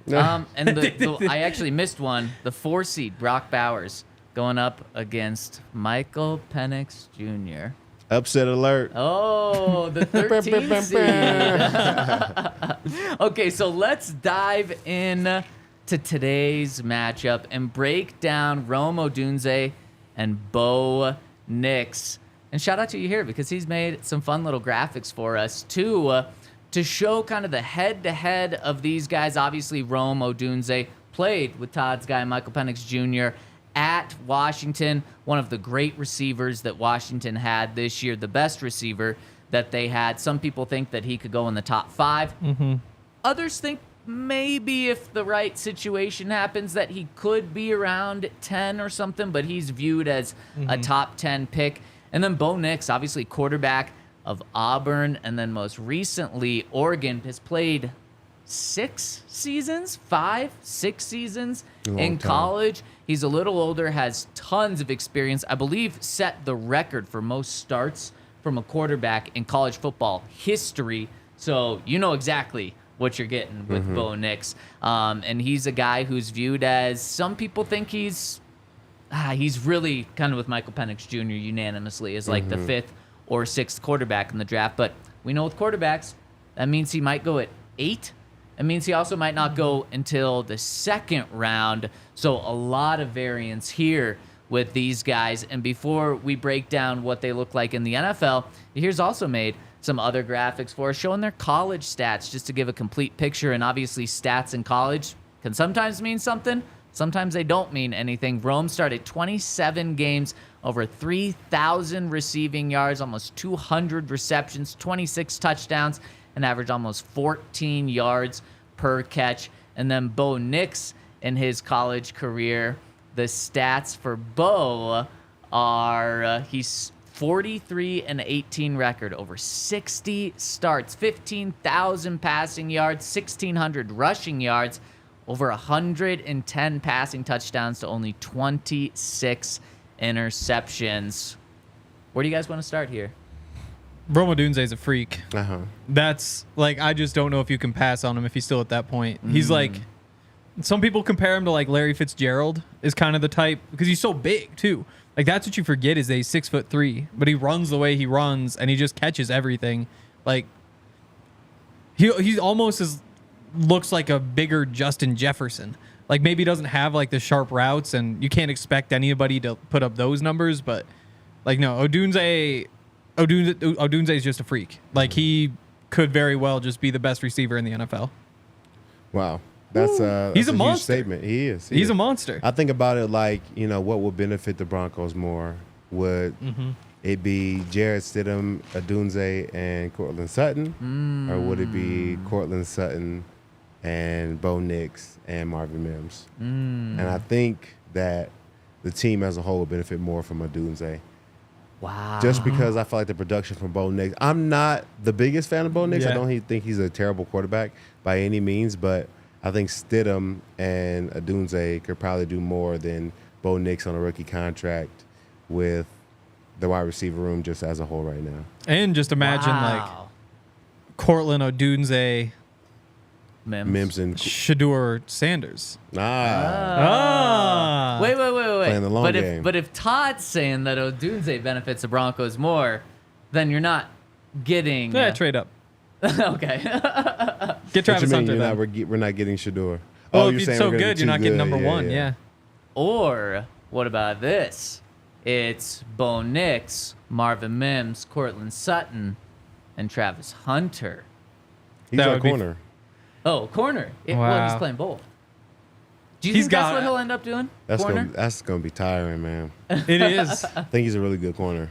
A: And I actually missed one. The 4 seed, Brock Bowers, going up against Michael Penix Jr.
C: Upset alert.
A: Oh, the 13th seed. Okay, so let's dive in to today's matchup and break down Rome Odunze and Bo Nix. And shout out to you here because he's made some fun little graphics for us to show kind of the head-to-head of these guys. Obviously, Rome Odunze played with Todd's guy, Michael Penix Jr., at Washington, one of the great receivers that Washington had this year, the best receiver that they had. Some people think that he could go in the top 5. Others think maybe if the right situation happens that he could be around 10 or something, but he's viewed as a top 10 pick. And then Bo Nix, obviously quarterback of Auburn, and then most recently Oregon, has played 6 seasons in college. He's a little older, has tons of experience. I believe set the record for most starts from a quarterback in college football history. So you know exactly what you're getting with Bo Nix. And he's a guy who's viewed as, some people think he's really kind of with Michael Penix Jr. unanimously as like the 5th or 6th quarterback in the draft. But we know with quarterbacks, that means he might go at 8. It means he also might not go until the 2nd round. So a lot of variance here with these guys. And before we break down what they look like in the NFL, here's also made some other graphics for us showing their college stats just to give a complete picture. And obviously stats in college can sometimes mean something. Sometimes they don't mean anything. Rome started 27 games, over 3,000 receiving yards, almost 200 receptions, 26 touchdowns, and averaged almost 14 yards per catch. And then Bo Nix in his college career, the stats for Bo he's 43-18 record, over 60 starts, 15,000 passing yards, 1,600 rushing yards, over 110 passing touchdowns to only 26 interceptions. Where do you guys want to start here?
B: Rome Odunze is a freak.
C: Uh-huh.
B: That's like, I just don't know if you can pass on him if he's still at that point. He's like, some people compare him to like Larry Fitzgerald is kind of the type, because he's so big too. Like, that's what you forget is that he's 6'3", but he runs the way he runs and he just catches everything. Like, he almost looks like a bigger Justin Jefferson. Like, maybe he doesn't have like the sharp routes, and you can't expect anybody to put up those numbers, but like, no, Odunze is just a freak. Like, he could very well just be the best receiver in the NFL.
C: Wow. That's a
B: He's a
C: huge
B: monster.
C: statement. He is.
B: He's a monster.
C: I think about it like, what would benefit the Broncos more? Would it be Jarrett Stidham, Odunze, and Cortland Sutton? Or would it be Cortland Sutton and Bo Nix and Marvin Mims? And I think that the team as a whole would benefit more from Odunze.
A: Wow.
C: Just because I feel like the production from Bo Nix, I'm not the biggest fan of Bo Nix.
B: Yeah.
C: I don't think he's a terrible quarterback by any means, but I think Stidham and Odunze could probably do more than Bo Nix on a rookie contract with the wide receiver room just as a whole right now.
B: And just imagine like Cortland, Odunze,
C: Mims and
B: Shedeur Sanders.
A: Wait.
C: Playing the long game.
A: But if Todd's saying that Odunze benefits the Broncos more, then you're not getting...
B: Yeah, trade up.
A: Okay.
B: Get Travis Hunter.
C: We're not getting Shedeur.
B: Well, if he's so good, you're not getting number one. Yeah.
A: Or what about this? It's Bo Nix, Marvin Mims, Cortland Sutton, and Travis Hunter.
C: He's
B: That
C: our
B: would be-
C: corner.
A: Oh, corner. Well,
B: Wow.
A: he's playing both. Do you
B: He's
A: think that's
B: got-
A: what he'll end up doing? Corner?
C: That's gonna be tiring, man.
B: It is.
C: I think he's a really good corner.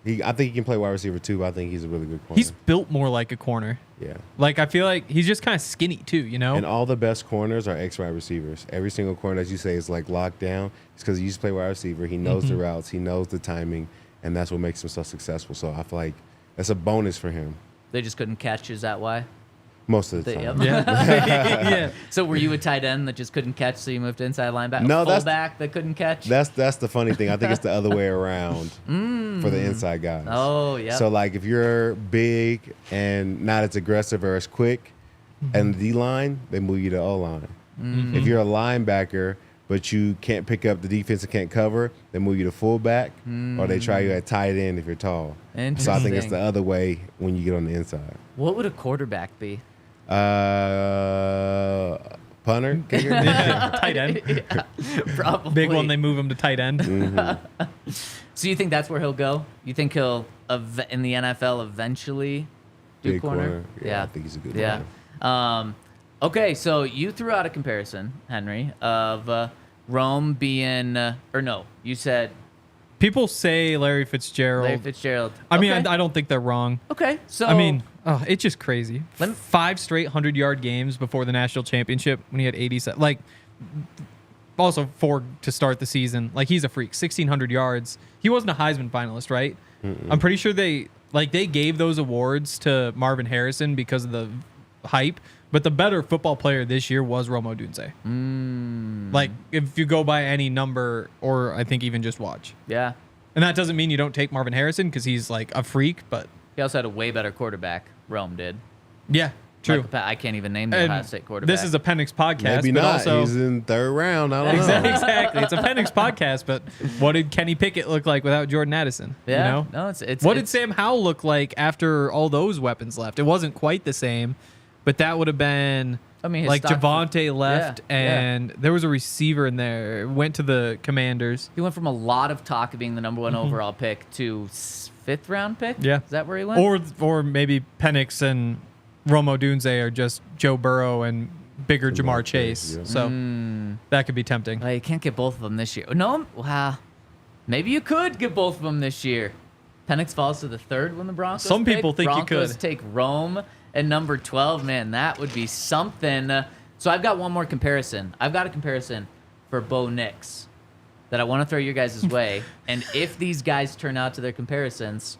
C: I think he can play wide receiver too, but I think he's a really good corner.
B: He's built more like a corner.
C: Yeah.
B: Like, I feel like he's just kind of skinny too,
C: And all the best corners are ex-wide receivers. Every single corner that you say is like locked down. It's because he used to play wide receiver. He knows the routes. He knows the timing, and that's what makes him so successful. So I feel like that's a bonus for him
A: They just couldn't catch. Is that why?
C: most of the time.
A: Yep.
B: Yeah. Yeah.
A: So were you a tight end that just couldn't catch, so you moved to inside linebacker?
C: No, that's-
A: fullback that couldn't catch?
C: That's the funny thing. I think it's the other way around for the inside guys.
A: Oh, yeah.
C: So like if you're big and not as aggressive or as quick, and the D line, they move you to O line. If you're a linebacker but you can't pick up the defense and can't cover, they move you to fullback, or they try you at tight end if you're tall. So I think it's
A: Interesting.
C: the other way when you get on the inside.
A: What would a quarterback be?
C: Punter, kicker.
B: Yeah, tight end.
A: Yeah, probably.
B: Big one, they move him to tight end.
A: So you think that's where he'll go? You think he'll in the NFL eventually do
C: Big
A: corner?
C: Yeah, I think he's a good
A: Yeah.
C: corner.
A: Okay, so you threw out a comparison, Henry, of Rome being or no, you said
B: People say Larry Fitzgerald.
A: Larry Fitzgerald.
B: I mean,
A: Okay.
B: I don't think they're wrong.
A: Okay, so
B: I mean, it's just crazy.
A: Let me-
B: 5 straight 100-yard games before the national championship when he had 87. Like, also 4 to start the season. Like, he's a freak. 1,600 yards. He wasn't a Heisman finalist, right? I'm pretty sure they gave those awards to Marvin Harrison because of the hype. But the better football player this year was Rome Odunze. Like, if you go by any number, or I think even just watch.
A: yeah,
B: And that doesn't mean you don't take Marvin Harrison because he's like a freak, but
A: he also had a way better quarterback. Rome did.
B: yeah, true.
A: Michael I can't even name the
B: And
A: Ohio State quarterback.
B: this is a Penix podcast,
C: Maybe
B: but
C: not.
B: also
C: He's in third round. I don't know.
B: exactly. It's a Penix podcast, but what did Kenny Pickett look like without Jordan Addison?
A: yeah.
B: You know?
A: No, it's
B: What did
A: it's-
B: Sam Howell look like after all those weapons left? It wasn't quite the same, but that would have been.
A: I mean, his
B: like
A: stock-
B: Javonte left,
A: Yeah,
B: and there was a receiver in there. Went to the Commanders.
A: He went from a lot of talk of being the number one overall pick to 5th round pick.
B: Yeah.
A: Is that where he went?
B: Or maybe Penix and Rome Odunze are just Joe Burrow and bigger Jamar Chase.
C: yeah.
B: So that could be tempting.
A: Well, you can't get both of them this year. No, wow. Maybe you could get both of them this year. Penix falls to the 3rd when the Broncos
B: Some
A: pick.
B: people think you
A: Broncos
B: could.
A: take Rome at number 12. Man, that would be something. So I've got one more comparison. I've got a comparison for Bo Nix. that I want to throw your guys' way. And if these guys turn out to their comparisons,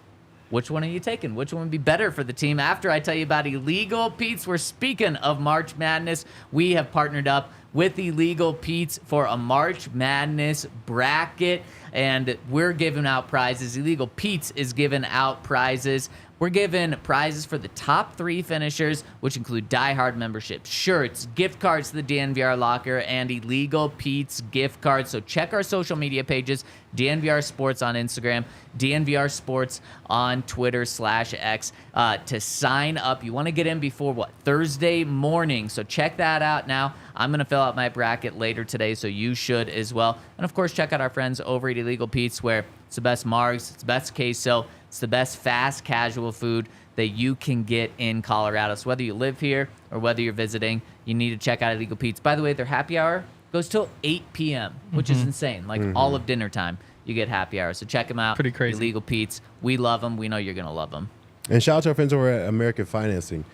A: which one are you taking? Which one would be better for the team? After I tell you about Illegal Pete's, we're speaking of March Madness. We have partnered up with Illegal Pete's for a March Madness bracket, and we're giving out prizes. Illegal Pete's is giving out prizes. We're giving prizes for the top 3 finishers, which include Die Hard memberships, shirts, gift cards to the DNVR locker, and Illegal Pete's gift cards. So check our social media pages, DNVR Sports on Instagram, DNVR Sports on Twitter/X to sign up. You want to get in before, Thursday morning. So check that out now. I'm going to fill out my bracket later today, so you should as well. And, of course, check out our friends over at Illegal Pete's, where it's the best margs, it's the best queso, it's the best fast casual food that you can get in Colorado. So whether you live here or whether you're visiting, you need to check out Illegal Pete's. By the way, their happy hour goes till 8 p.m., which is insane. Like all of dinner time, you get happy hour. So check them out.
B: Pretty crazy.
A: Illegal Pete's. We love them. We know you're going to love them.
C: And shout out to our friends over at American Financing.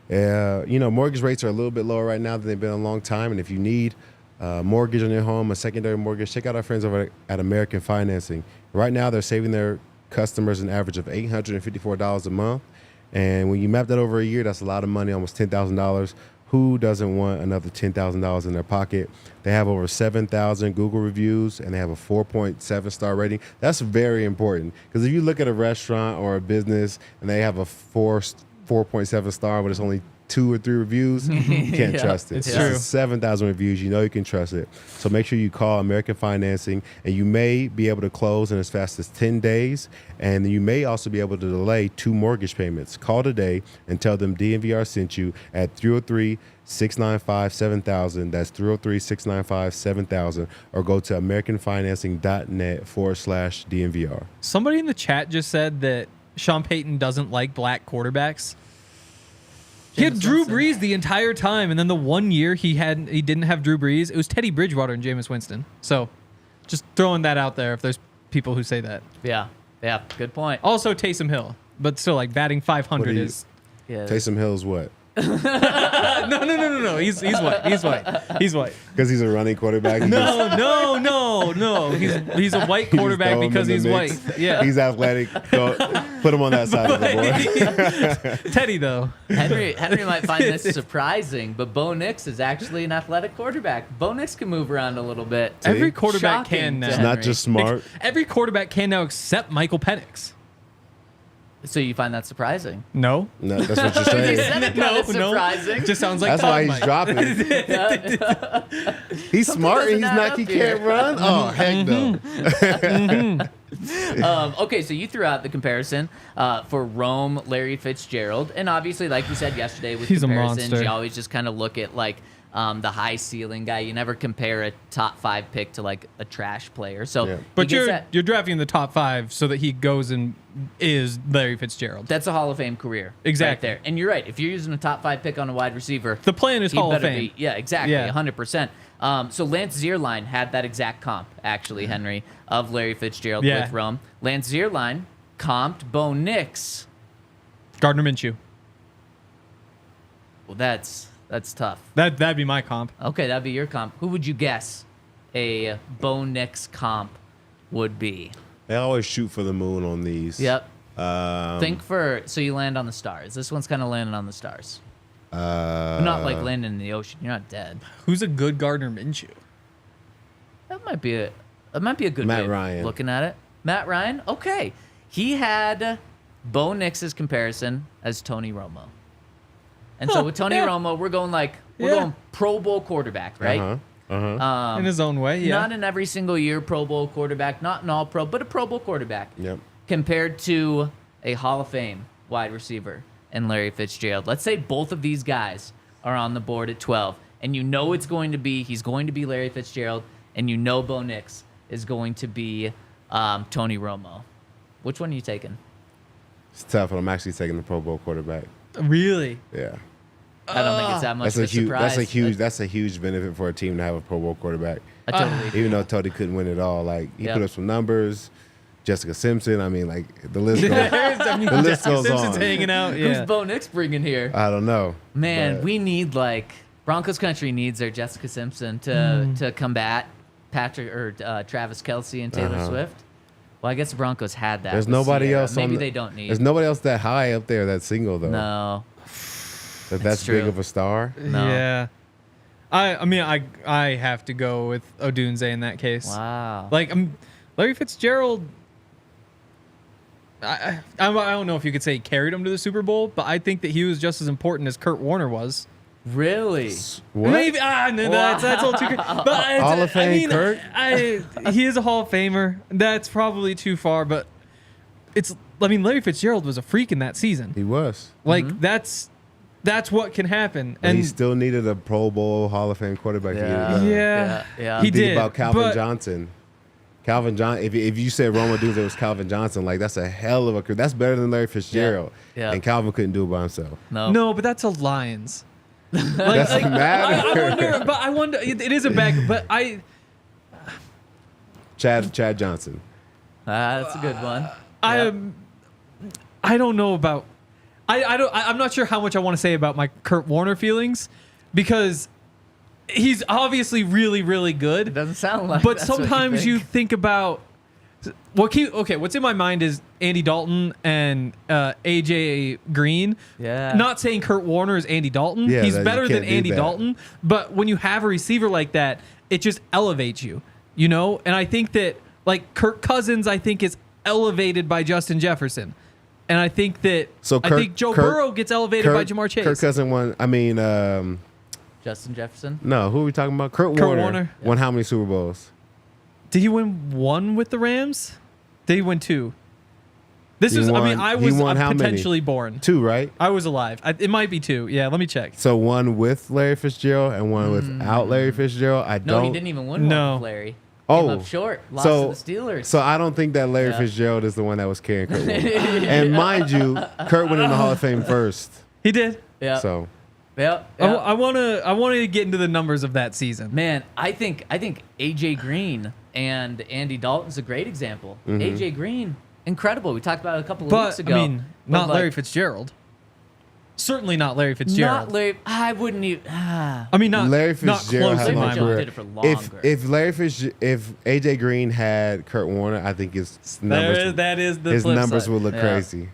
C: Mortgage rates are a little bit lower right now than they've been in a long time. And if you need a mortgage on your home, a secondary mortgage, check out our friends over at American Financing. Right now, they're saving their customers an average of $854 a month. And when you map that over a year, that's a lot of money, almost $10,000. Who doesn't want another $10,000 in their pocket? They have over 7,000 Google reviews, and they have a 4.7 star rating. That's very important, because if you look at a restaurant or a business and they have a 4.7 star, but it's only 2 or 3 reviews, you can't trust it.
B: It's
C: This
B: true.
C: is 7,000 reviews. You know you can trust it. So make sure you call American Financing, and you may be able to close in as fast as 10 days, and you may also be able to delay 2 mortgage payments. Call today and tell them DNVR sent you at 303-695-7000. That's 303-695-7000, or go to americanfinancing.net/DNVR.
B: Somebody in the chat just said that Sean Payton doesn't like black quarterbacks. He had
A: Jameis
B: Drew
A: Winston.
B: Brees the entire time, and then the one year he didn't have Drew Brees, it was Teddy Bridgewater and Jameis Winston. So, just throwing that out there if there's people who say that.
A: Yeah, good point.
B: Also Taysom Hill, but still, like, batting 500 is...
A: Yeah.
C: Taysom Hill's what?
B: No. He's white. He's white.
C: Because he's a running quarterback.
B: No. He's a white quarterback because he's white. Yeah.
C: He's athletic. So put him on that side of the board.
B: Teddy, though.
A: Henry might find this surprising, but Bo Nix is actually an athletic quarterback. Bo Nix can move around a little bit.
B: Every quarterback
A: Shocking
B: can
A: to
B: now.
C: It's not
A: Henry.
C: just smart.
B: Every quarterback can now except Michael Penix.
A: So you find that surprising?
B: No.
C: No, that's what you're
A: He
C: saying.
A: said it kind of surprising.
B: Just sounds like
C: That's
B: Todd
C: why he's
B: Mike.
C: dropping. He's smart and he's
A: doesn't add
C: not. He
A: up here.
C: can't run. Oh heck no.
A: Okay, so you threw out the comparison for Rome, Larry Fitzgerald, and obviously, like we said yesterday, with
B: He's a
A: comparisons,
B: monster.
A: you always just kind of look at like the high ceiling guy. You never compare a top 5 pick to like a trash player. So,
C: Yeah.
B: But
A: he gets
B: you're drafting in the top 5 so that he goes and is Larry Fitzgerald.
A: that's a Hall of Fame career,
B: Exactly.
A: right there. And you're right. If you're using a top 5 pick on a wide receiver,
B: The plan is
A: he
B: Hall of
A: better
B: Fame.
A: be. Yeah, exactly,
B: Yeah.
A: 100%. So Lance Zierlein had that exact comp, actually, Henry, of Larry Fitzgerald
B: Yeah.
A: with Rome. Lance Zierlein comped Bo Nix.
B: Gardner Minshew.
A: Well, that's tough.
B: That'd be my comp.
A: Okay, that'd be your comp. Who would you guess a Bo Nix comp would be?
C: They always shoot for the moon on these.
A: Yep.
C: Um,
A: So you land on the stars. This one's kind of landing on the stars.
C: uh,
A: You're not like landing in the ocean. You're not dead.
B: Who's a good Gardner Minshew?
A: That might be a good
C: Matt
A: way of
C: Ryan.
A: looking at it. Matt Ryan. Okay, he had Bo Nix's comparison as Tony Romo. And so with Tony
B: yeah.
A: Romo, we're going
B: Yeah.
A: going Pro Bowl quarterback, right?
C: Uh-huh.
B: In his own way, yeah.
A: Not in every single year Pro Bowl quarterback, not an all pro, but a Pro Bowl quarterback.
C: Yep.
A: Compared to a Hall of Fame wide receiver and Larry Fitzgerald. Let's say both of these guys are on the board at 12, and you know he's going to be Larry Fitzgerald, and you know Bo Nix is going to be Tony Romo. Which one are you taking?
C: It's tough, but I'm actually taking the Pro Bowl quarterback.
B: Really?
C: Yeah.
A: I don't think it's that much
C: That's
A: of
C: a
A: a
C: huge.
A: surprise.
C: That's a huge benefit for a team to have a Pro Bowl quarterback.
A: I totally agree.
C: Even though Tony couldn't win it all, like he
A: Yeah.
C: put up some numbers. Jessica Simpson. I mean, like the list goes. The list goes
B: Simpson's
C: on.
B: hanging out.
A: Who's
B: Yeah.
A: Bo Nix bringing here?
C: I don't know.
A: Man,
C: but
A: we need Broncos Country needs their Jessica Simpson to combat Travis Kelce and Taylor Swift. Well, I guess the Broncos had that.
C: There's
A: with
C: nobody
A: Sierra.
C: else.
A: Maybe they don't need.
C: There's nobody else that high up there that's single though.
A: No.
C: That's
A: true.
C: big of a star.
A: No.
B: Yeah. I mean, I have to go with Odunze in that case.
A: Wow.
B: Like, Larry Fitzgerald, I don't know if you could say he carried him to the Super Bowl, but I think that he was just as important as Kurt Warner was.
A: Really?
C: What?
B: Maybe no, that's all too. But
C: Hall of Fame Kurt?
B: He is a Hall of Famer. That's probably too far, but Larry Fitzgerald was a freak in that season.
C: He was.
B: Like that's what can happen.
C: And
B: And
C: he still needed a Pro Bowl Hall of Fame quarterback. to get it done.
B: yeah,
C: He
B: he
C: did
B: did.
C: about Calvin
B: but-
C: Johnson. Calvin Johnson. If you said Rome Odunze was Calvin Johnson, like that's a hell of a career. That's better than Larry Fitzgerald.
A: Yeah.
C: And Calvin couldn't do it by himself.
B: No, but that's a Lions.
C: Doesn't matter.
B: I wonder. It is a bag, but
C: Chad Johnson.
A: That's a good one.
B: I don't know about. I'm not sure how much I want to say about my Kurt Warner feelings, because he's obviously really, really
A: It
B: good.
A: doesn't sound like.
B: But
A: that's what
B: sometimes you
A: think.
B: think about what's in my mind is Andy Dalton and AJ Green.
A: Yeah.
B: Not saying Kurt Warner is Andy Dalton.
C: Yeah,
B: He's
C: that you
B: better than
C: can't do
B: Andy
C: that.
B: Dalton. But when you have a receiver like that, it just elevates you. You know? And I think that like Kirk Cousins, I think is elevated by Justin Jefferson. And I think that I think Joe Burrow gets elevated by Jamar Chase.
C: Kirk Cousins won. I mean,
A: Justin Jefferson.
C: no, who are we talking about? Kurt Warner won how many Super Bowls?
B: Did he win one with the Rams? Did he win two? I
C: He
B: was
C: won how many?
B: potentially born.
C: 2, right?
B: I was alive. It might be 2. Yeah, let me check.
C: So one with Larry Fitzgerald and one without Larry Fitzgerald.
A: No, he didn't even win
B: No.
A: one with Larry.
C: Oh.
A: Came up short. Lost
C: So-
A: to the Steelers.
C: So I don't think that Larry
A: Yeah.
C: Fitzgerald is the one that was carrying Kurt Warner. And mind you, Kurt went in the Hall of Fame first.
B: He did.
A: yeah.
C: So
A: Yeah.
B: I want to get into the numbers of that season.
A: Man, I think AJ Green and Andy Dalton's a great example. AJ Green, incredible. We talked about it a couple of weeks
B: But
A: ago.
B: I mean,
A: But,
B: not
A: like,
B: Larry Fitzgerald. Certainly not Larry Fitzgerald.
A: Not Larry. I wouldn't even.
B: I mean, not
C: Larry
B: not
C: Fitzgerald
B: close
C: had
B: in
C: a
B: my
C: long
A: Fitzgerald
C: career.
A: did it for longer.
C: If AJ Green had Kurt Warner, I think his numbers
B: That is the
C: his
B: flip
C: numbers
B: side.
C: would look
A: Yeah.
C: crazy.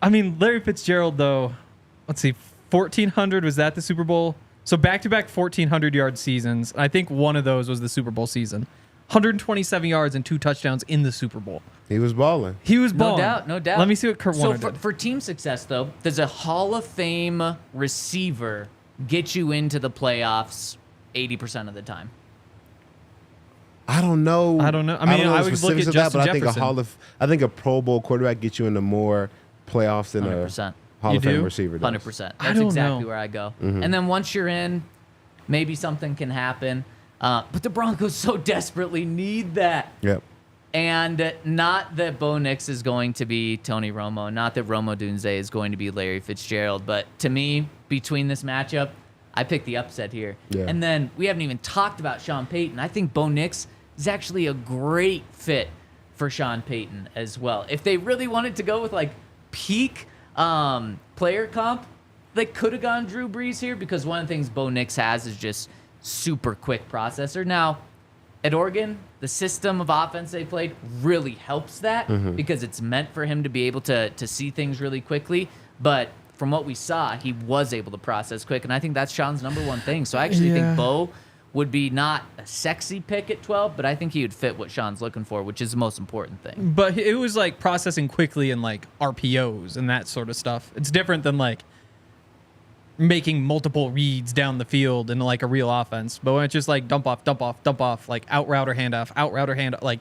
B: I mean, Larry Fitzgerald, though, let's see, 1,400, was that the Super Bowl? So back-to-back 1,400-yard seasons. I think one of those was the Super Bowl season. 127 yards and 2 touchdowns in the Super Bowl.
C: He was balling.
B: He was
A: No
B: balling.
A: doubt, no doubt.
B: Let me see what Kurt Warner
A: So
B: did.
A: for team success, though, does a Hall of Fame receiver get you into the playoffs 80% of the time?
C: I don't know.
B: I don't know. I mean,
C: don't know
B: I
C: the
B: would
C: specifics
B: look at
C: of that, but
B: Justin
C: I think a Pro Bowl quarterback gets you into more playoffs than
A: 100%.
C: a Hall
B: You
C: of Fame
B: do?
C: receiver does.
A: 100%.
B: I
A: That's
B: don't
A: exactly
B: know.
A: where I go.
C: Mm-hmm.
A: And then once you're in, maybe something can happen. But the Broncos so desperately need that.
C: Yep.
A: And not that Bo Nix is going to be Tony Romo, not that Rome Odunze is going to be Larry Fitzgerald, but to me, between this matchup, I pick the upset here.
C: Yeah.
A: And then we haven't even talked about Sean Payton. I think Bo Nix is actually a great fit for Sean Payton as well. If they really wanted to go with like peak player comp, they could have gone Drew Brees here, because one of the things Bo Nix has is just super quick processor. Now, at Oregon, the system of offense they played really helps that, because it's meant for him to be able to see things really quickly. But from what we saw, he was able to process quick, and I think that's Sean's number one thing. So I actually
B: Yeah.
A: think Bo would be not a sexy pick at 12, but I think he would fit what Sean's looking for, which is the most important thing.
B: But it was like processing quickly and like RPOs and that sort of stuff. It's different than like making multiple reads down the field in like a real offense. But when it's just like dump off, like out route or handoff, like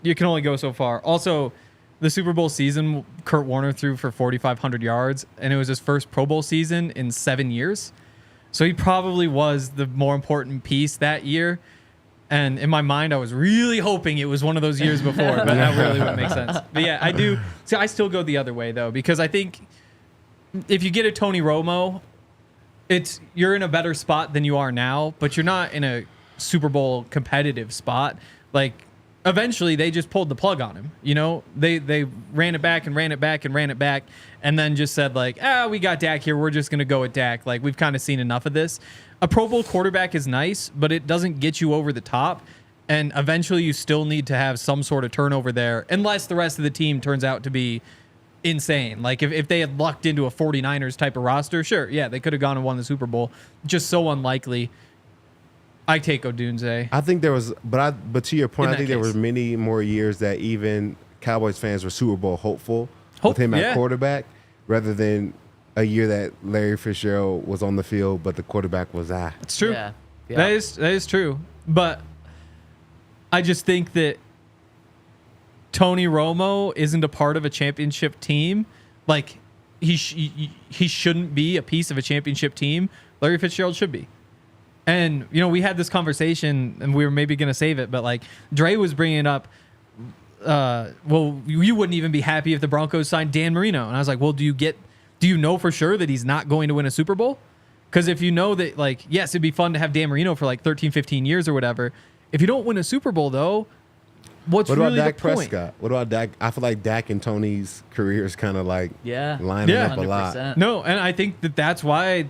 B: you can only go so far. Also, the Super Bowl season, Kurt Warner threw for 4,500 yards, and it was his first Pro Bowl season in 7 years. So he probably was the more important piece that year. And in my mind, I was really hoping it was one of those years before, but that really wouldn't make sense. But yeah, I do. See, I still go the other way, though, because I think if you get a Tony Romo, you're in a better spot than you are now, but you're not in a Super Bowl competitive spot. Like, eventually, they just pulled the plug on him. You know, they ran it back, and then just said, like, we got Dak here. We're just going to go with Dak. Like, we've kind of seen enough of this. A Pro Bowl quarterback is nice, but it doesn't get you over the top. And eventually you still need to have some sort of turnover there, unless the rest of the team turns out to be insane. Like if they had lucked into a 49ers type of roster, sure, yeah, they could have gone and won the Super Bowl. Just so unlikely. I take Odunze.
C: I think there was, but to your point, I think there
B: case.
C: were many more years that even Cowboys fans were Super Bowl hopeful with him at quarterback, rather than a year that Larry Fitzgerald was on the field, but the quarterback was
B: It's true.
A: Yeah.
B: That is true. But I just think that Tony Romo isn't a part of a championship team. Like he shouldn't be a piece of a championship team. Larry Fitzgerald should be. And we had this conversation, and we were maybe gonna save it, but like Dre was bringing up. Well, you wouldn't even be happy if the Broncos signed Dan Marino, and I was like, well, do you know for sure that he's not going to win a Super Bowl? Because if you know that, like, yes, it'd be fun to have Dan Marino for like 13, 15 years or whatever. If you don't win a Super Bowl, though, what
C: about
B: really
C: Dak
B: the point?
C: Prescott? What about Dak? I feel like Dak and Tony's career is kind of like lining up a lot.
A: 100%.
B: No, and I think that's why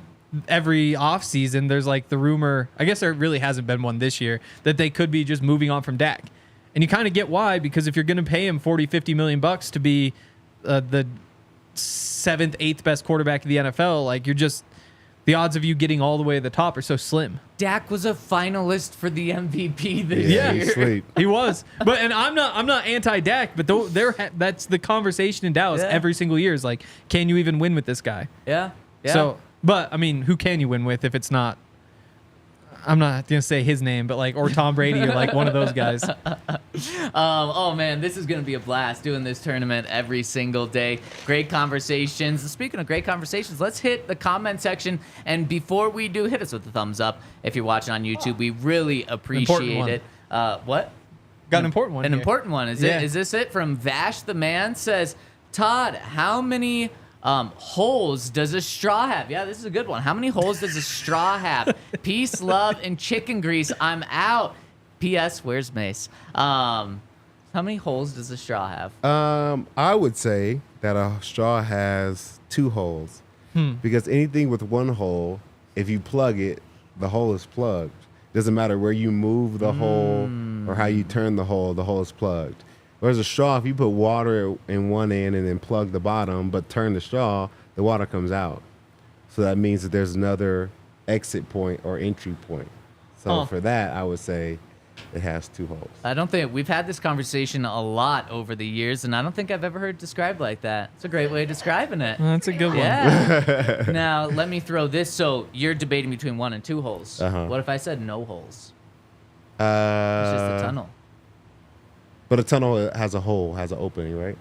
B: every offseason there's like the rumor, I guess there really hasn't been one this year, that they could be just moving on from Dak. And you kind of get why, because if you're going to pay him $40-50 million to be the 7th, 8th best quarterback in the NFL, like the odds of you getting all the way to the top are so slim.
A: Dak was a finalist for the MVP this
C: Yeah,
A: year.
C: he's sweet.
B: He was, and I'm not anti-Dak, but that's the conversation in Dallas every single year is like, can you even win with this guy?
A: Yeah.
B: So, but I mean, who can you win with if it's not? I'm not gonna say his name, but like, or Tom Brady, or like one of those guys.
A: Oh man, this is gonna be a blast doing this tournament every single day. Great conversations. Speaking of great conversations, let's hit the comment section. And before we do, hit us with the thumbs up if you're watching on YouTube. We really appreciate it. What?
B: Got an important one.
A: An
B: here.
A: important one. Is it? Is this it? From Vash the Man says, Todd, how many holes does a straw have? Yeah, this is a good one. How many holes does a straw have? Peace, love, and chicken grease. I'm out. P.S. Where's Mace? How many holes does a straw have?
C: I would say that a straw has 2 holes, because anything with 1 hole, if you plug it, the hole is plugged. Doesn't matter where you move the hole or how you turn the hole is plugged. Whereas a straw, if you put water in one end and then plug the bottom, but turn the straw, the water comes out. So that means that there's another exit point or entry point. So for that, I would say it has 2 holes.
A: I don't think we've had this conversation a lot over the years, and I don't think I've ever heard it described like that. It's a great way of describing it.
B: That's a good one.
A: Yeah. Now, let me throw this. So you're debating between 1 and 2 holes. What if I said no holes? It's just a tunnel.
C: But a tunnel has a hole, has an opening, right?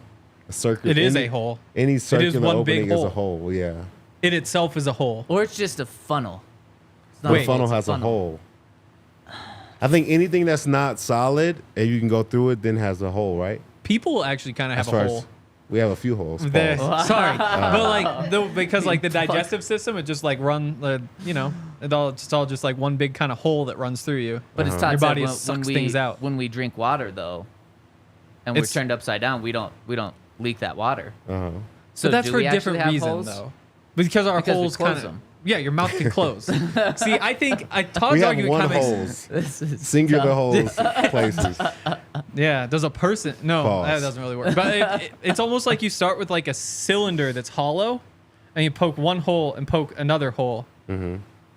C: A circle.
B: It is a hole.
C: Any circular
B: one
C: opening
B: big
C: is a
B: hole.
C: hole. Yeah.
B: It itself is a hole.
A: Or it's just a funnel. It's not
C: The
A: a hole,
C: funnel
A: it's
C: has a hole. I think anything that's not solid and you can go through it then has a hole, right?
B: People actually kind of have
C: As far
B: a
C: as
B: hole.
C: we have a few holes.
B: There-
C: Pause.
B: Sorry, but like because like the digestive system, it just like it's all just like one big kind of hole that runs through you.
A: But it's
B: Your
A: Todd
B: body
A: said
B: sucks things out.
A: when we drink water, though, and we're
B: It's-
A: turned upside down, we don't leak that water. So
B: But that's
A: do
B: for
A: we
B: a
A: actually
B: different
A: have
B: reason,
A: holes?
B: though. Because our
A: Because we
B: holes
A: close
B: kind
A: them.
B: of your mouth can close. See, I think Todd's
C: We have
B: argument
C: one
B: kind of
C: holes.
A: This is
C: Singular
A: tough.
C: holes places.
B: Yeah, does a person? No,
C: Pause.
B: that doesn't really work. But it's almost like you start with like a cylinder that's hollow, and you poke one hole and poke another hole. But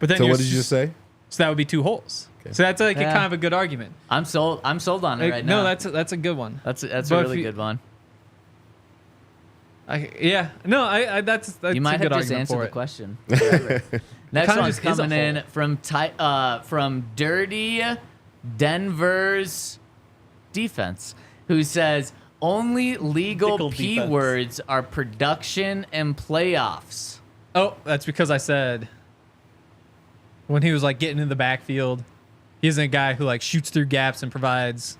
B: then
C: So
B: you're
C: what did you just say?
B: So that would be 2 holes. So that's like a
A: Yeah.
B: kind of a good argument.
A: I'm sold on it right now.
B: No, that's a good one.
A: that's a
B: but
A: really
B: if you-
A: good one.
B: That's
A: You might
B: a good
A: have just
B: argument
A: answered
B: for
A: the
B: it.
A: question. Next
B: kinda
A: one's
B: just is a
A: coming in
B: hole.
A: from Dirty Denver's defense, who says only legal
B: Pickle
A: P
B: defense.
A: words are production and playoffs.
B: Oh, that's because I said when he was like getting in the backfield, he isn't a guy who like shoots through gaps and provides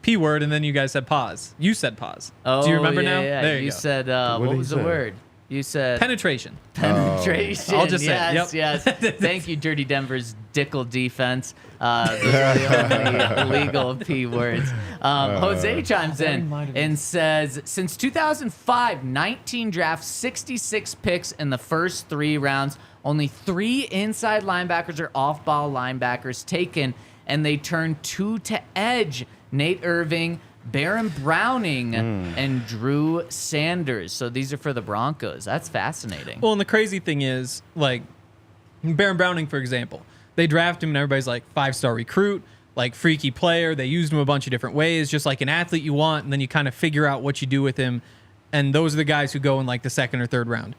B: P word, and then you guys said pause. You said pause.
A: Oh,
B: do you remember
A: yeah,
B: now?
A: Yeah.
B: There you go.
A: said
C: What
A: what
C: did
A: was
C: he
A: the
C: say?
A: word? You said
B: Penetration.
A: penetration.
B: I'll just say it.
A: yes,
B: Yep.
A: yes. Thank you, Dirty Denver's Dickle defense. Those are the only legal P words. Jose chimes in and says, since 2005, 19 drafts, 66 picks in the first 3 rounds. Only 3 inside linebackers or off-ball linebackers taken. and they turn 2 to edge. Nate Irving, Baron Browning, and Drew Sanders. So these are for the Broncos. That's fascinating.
B: Well, and the crazy thing is, like, Baron Browning, for example, they draft him and everybody's like 5-star recruit, like freaky player. They used him a bunch of different ways, just like an athlete you want, and then you kind of figure out what you do with him. And those are the guys who go in like the 2nd or 3rd round.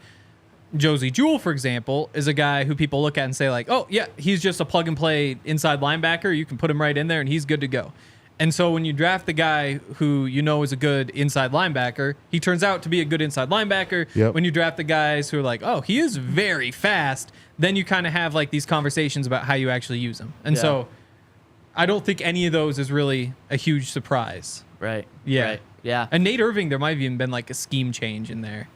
B: Josey Jewell, for example, is a guy who people look at and say like, oh yeah, he's just a plug and play inside linebacker. You can put him right in there and he's good to go. And so when you draft the guy who you know is a good inside linebacker, he turns out to be a good inside linebacker.
C: Yep.
B: When you draft the guys who are like, oh, he is very fast, then you kind of have like these conversations about how you actually use him. And so I don't think any of those is really a huge surprise.
A: Right.
B: Yeah.
A: Right. Yeah.
B: And Nate Irving, there might have even been like a scheme change in there.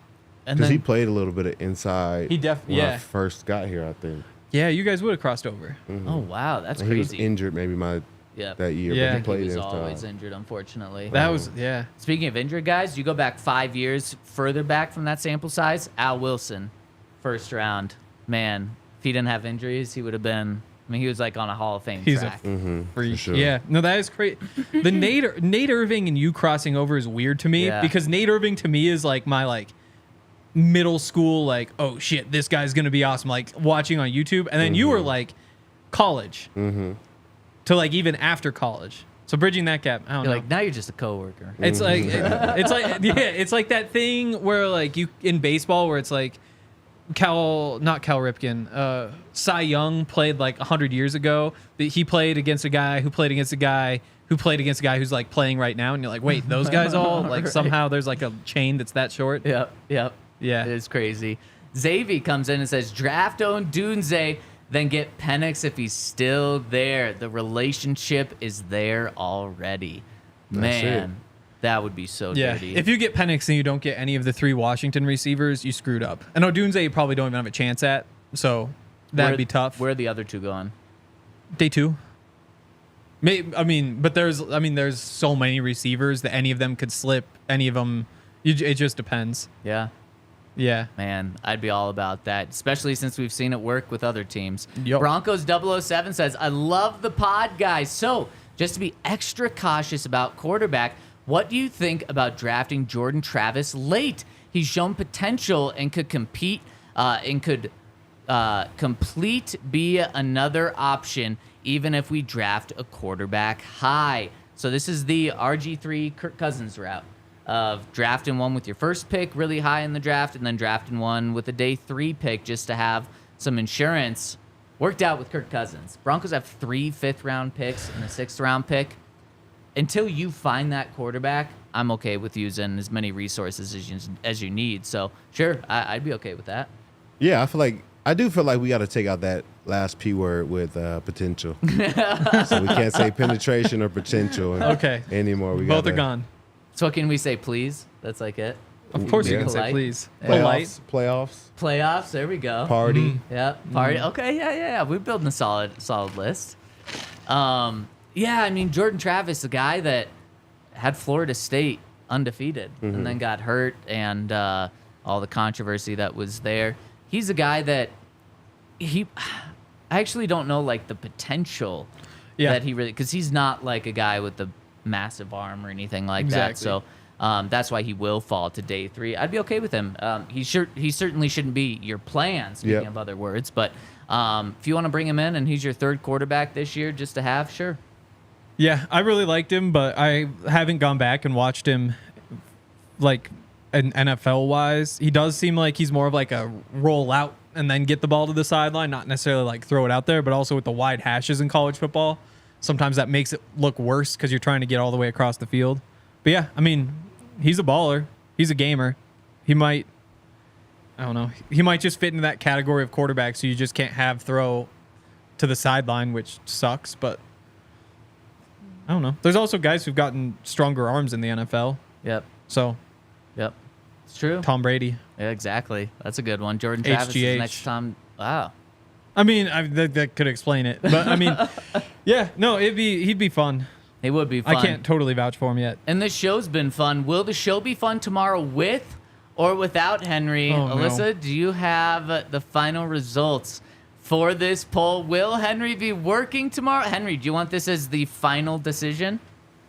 A: And
C: Because
A: then,
C: he played a little bit of inside
B: He
C: when I
B: yeah.
C: first got here, I think.
B: Yeah, you guys would have crossed over.
A: oh, wow. That's
C: And he was
A: crazy.
C: injured maybe
A: Yeah.
C: that year,
B: Yeah.
C: but he
A: He
C: played
A: was
C: inside.
A: always injured, unfortunately.
B: That was, yeah.
A: Speaking of injured guys, you go back 5 years further back from that sample size. Al Wilson, 1st round. Man, if he didn't have injuries, he would have been. I mean, he was like on a Hall of Fame
B: He's
A: track.
B: Freak.
C: sure.
B: Yeah, no, that is crazy. The Nate Irving and you crossing over is weird to me
A: Yeah.
B: because Nate Irving to me is like my like middle school like, oh shit, this guy's gonna be awesome, like watching on YouTube, and then you were like college to like even after college. So bridging that gap, I don't
A: You're
B: know.
A: like, now you're just a coworker.
B: It's like it's like that thing where like you in baseball where it's like not Cal Ripken, Cy Young played like 100 years ago. He played against a guy who played against a guy who played against a guy who's like playing right now, and you're like, wait, those guys all like somehow there's like a chain that's that short.
A: Yep.
B: Yeah.
A: It is crazy. Xavier comes in and says, draft Odunze, then get Penix if he's still there. The relationship is there already. Man, that would be so
B: Yeah.
A: dirty.
B: If you get Penix and you don't get any of the 3 Washington receivers, you screwed up. And Odunze you probably don't even have a chance at, so that'd be tough.
A: Where are the other 2 going?
B: Day 2. But there's so many receivers that any of them could slip. Any of them, it just depends.
A: Yeah.
B: Yeah.
A: Man, I'd be all about that, especially since we've seen it work with other teams.
B: Yup.
A: Broncos 007 says, I love the pod, guys. So, just to be extra cautious about quarterback, what do you think about drafting Jordan Travis late? He's shown potential and could compete complete be another option, even if we draft a quarterback high. So this is the RG3 Kirk Cousins route of drafting one with your first pick really high in the draft and then drafting one with a day 3 pick just to have some insurance. Worked out with Kirk Cousins. Broncos have 3 5th-round picks and a 6th-round pick. Until you find that quarterback, I'm okay with using as many resources as you need. So, sure, I'd be okay with that.
C: Yeah, I do feel like we got to take out that last P word with potential. So we can't say penetration or potential
B: Okay.
C: anymore.
B: Both are gone.
A: So what can we say, please? That's like it.
B: Of course you
C: Yeah.
B: can say
A: Polite.
B: please. Polite.
C: Playoffs,
A: Playoffs, there we go.
C: party.
A: Yeah, party. Okay, yeah. We're building a solid list. Yeah, I mean, Jordan Travis, the guy that had Florida State undefeated and then got hurt and all the controversy that was there. He's a guy that I actually don't know, like, the potential that he really, because he's not like a guy with the massive arm or anything like that. So that's why he will fall to day 3. I'd be okay with him. He certainly shouldn't be your plan, speaking of other words, but if you want to bring him in and he's your 3rd quarterback this year just to have, sure.
B: Yeah, I really liked him, but I haven't gone back and watched him like an NFL wise. He does seem like he's more of like a roll out and then get the ball to the sideline, not necessarily like throw it out there, but also with the wide hashes in college football. Sometimes that makes it look worse because you're trying to get all the way across the field. But yeah, I mean, he's a baller. He's a gamer. He might just fit into that category of quarterback, so you just can't have throw to the sideline, which sucks, but I don't know. There's also guys who've gotten stronger arms in the NFL.
A: Yep.
B: So,
A: It's true.
B: Tom Brady.
A: Yeah, exactly. That's a good one. Jordan Travis is
B: HGH.
A: next time. Wow.
B: I mean, that could explain it. But, I mean, yeah, no, he'd be fun.
A: It would be fun.
B: I can't totally vouch for him yet.
A: And this show's been fun. Will the show be fun tomorrow with or without Henry?
B: Oh, no.
A: Alyssa, do you have the final results for this poll. Will Henry be working tomorrow? Henry, do you want this as the final decision?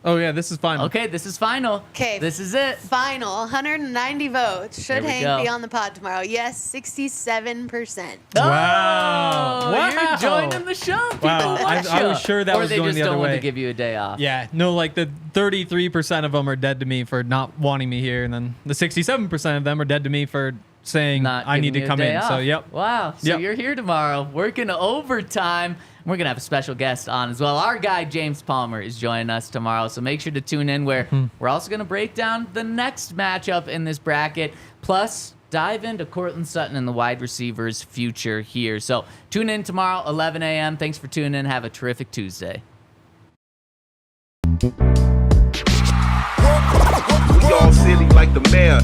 B: Oh, yeah, this is final.
A: Okay, this is final.
D: Okay.
A: This is it.
D: Final, 190 votes. Should
A: Here we
D: Hank
A: go.
D: be on the pod tomorrow? Yes, 67%.
B: Wow.
A: Oh,
B: Wow.
A: You're joining the show. People
B: Wow.
A: watch
B: I
A: ya.
B: was sure that
A: or
B: was
A: they
B: going
A: just
B: the other
A: don't want
B: way.
A: to give you a day off.
B: Yeah, no, like the 33% of them are dead to me for not wanting me here, and then the 67% of them are dead to me for saying
A: Not
B: I need
A: giving
B: to
A: you a
B: come
A: day
B: in. So,
A: off.
B: yep.
A: Wow. So
B: Yep.
A: you're here tomorrow working overtime. We're going to have a special guest on as well. Our guy, James Palmer, is joining us tomorrow. So make sure to tune in where we're also going to break down the next matchup in this bracket. Plus, dive into Cortland Sutton and the wide receivers' future here. So tune in tomorrow, 11 a.m. Thanks for tuning in. Have a terrific Tuesday.
E: We all silly like the mayor.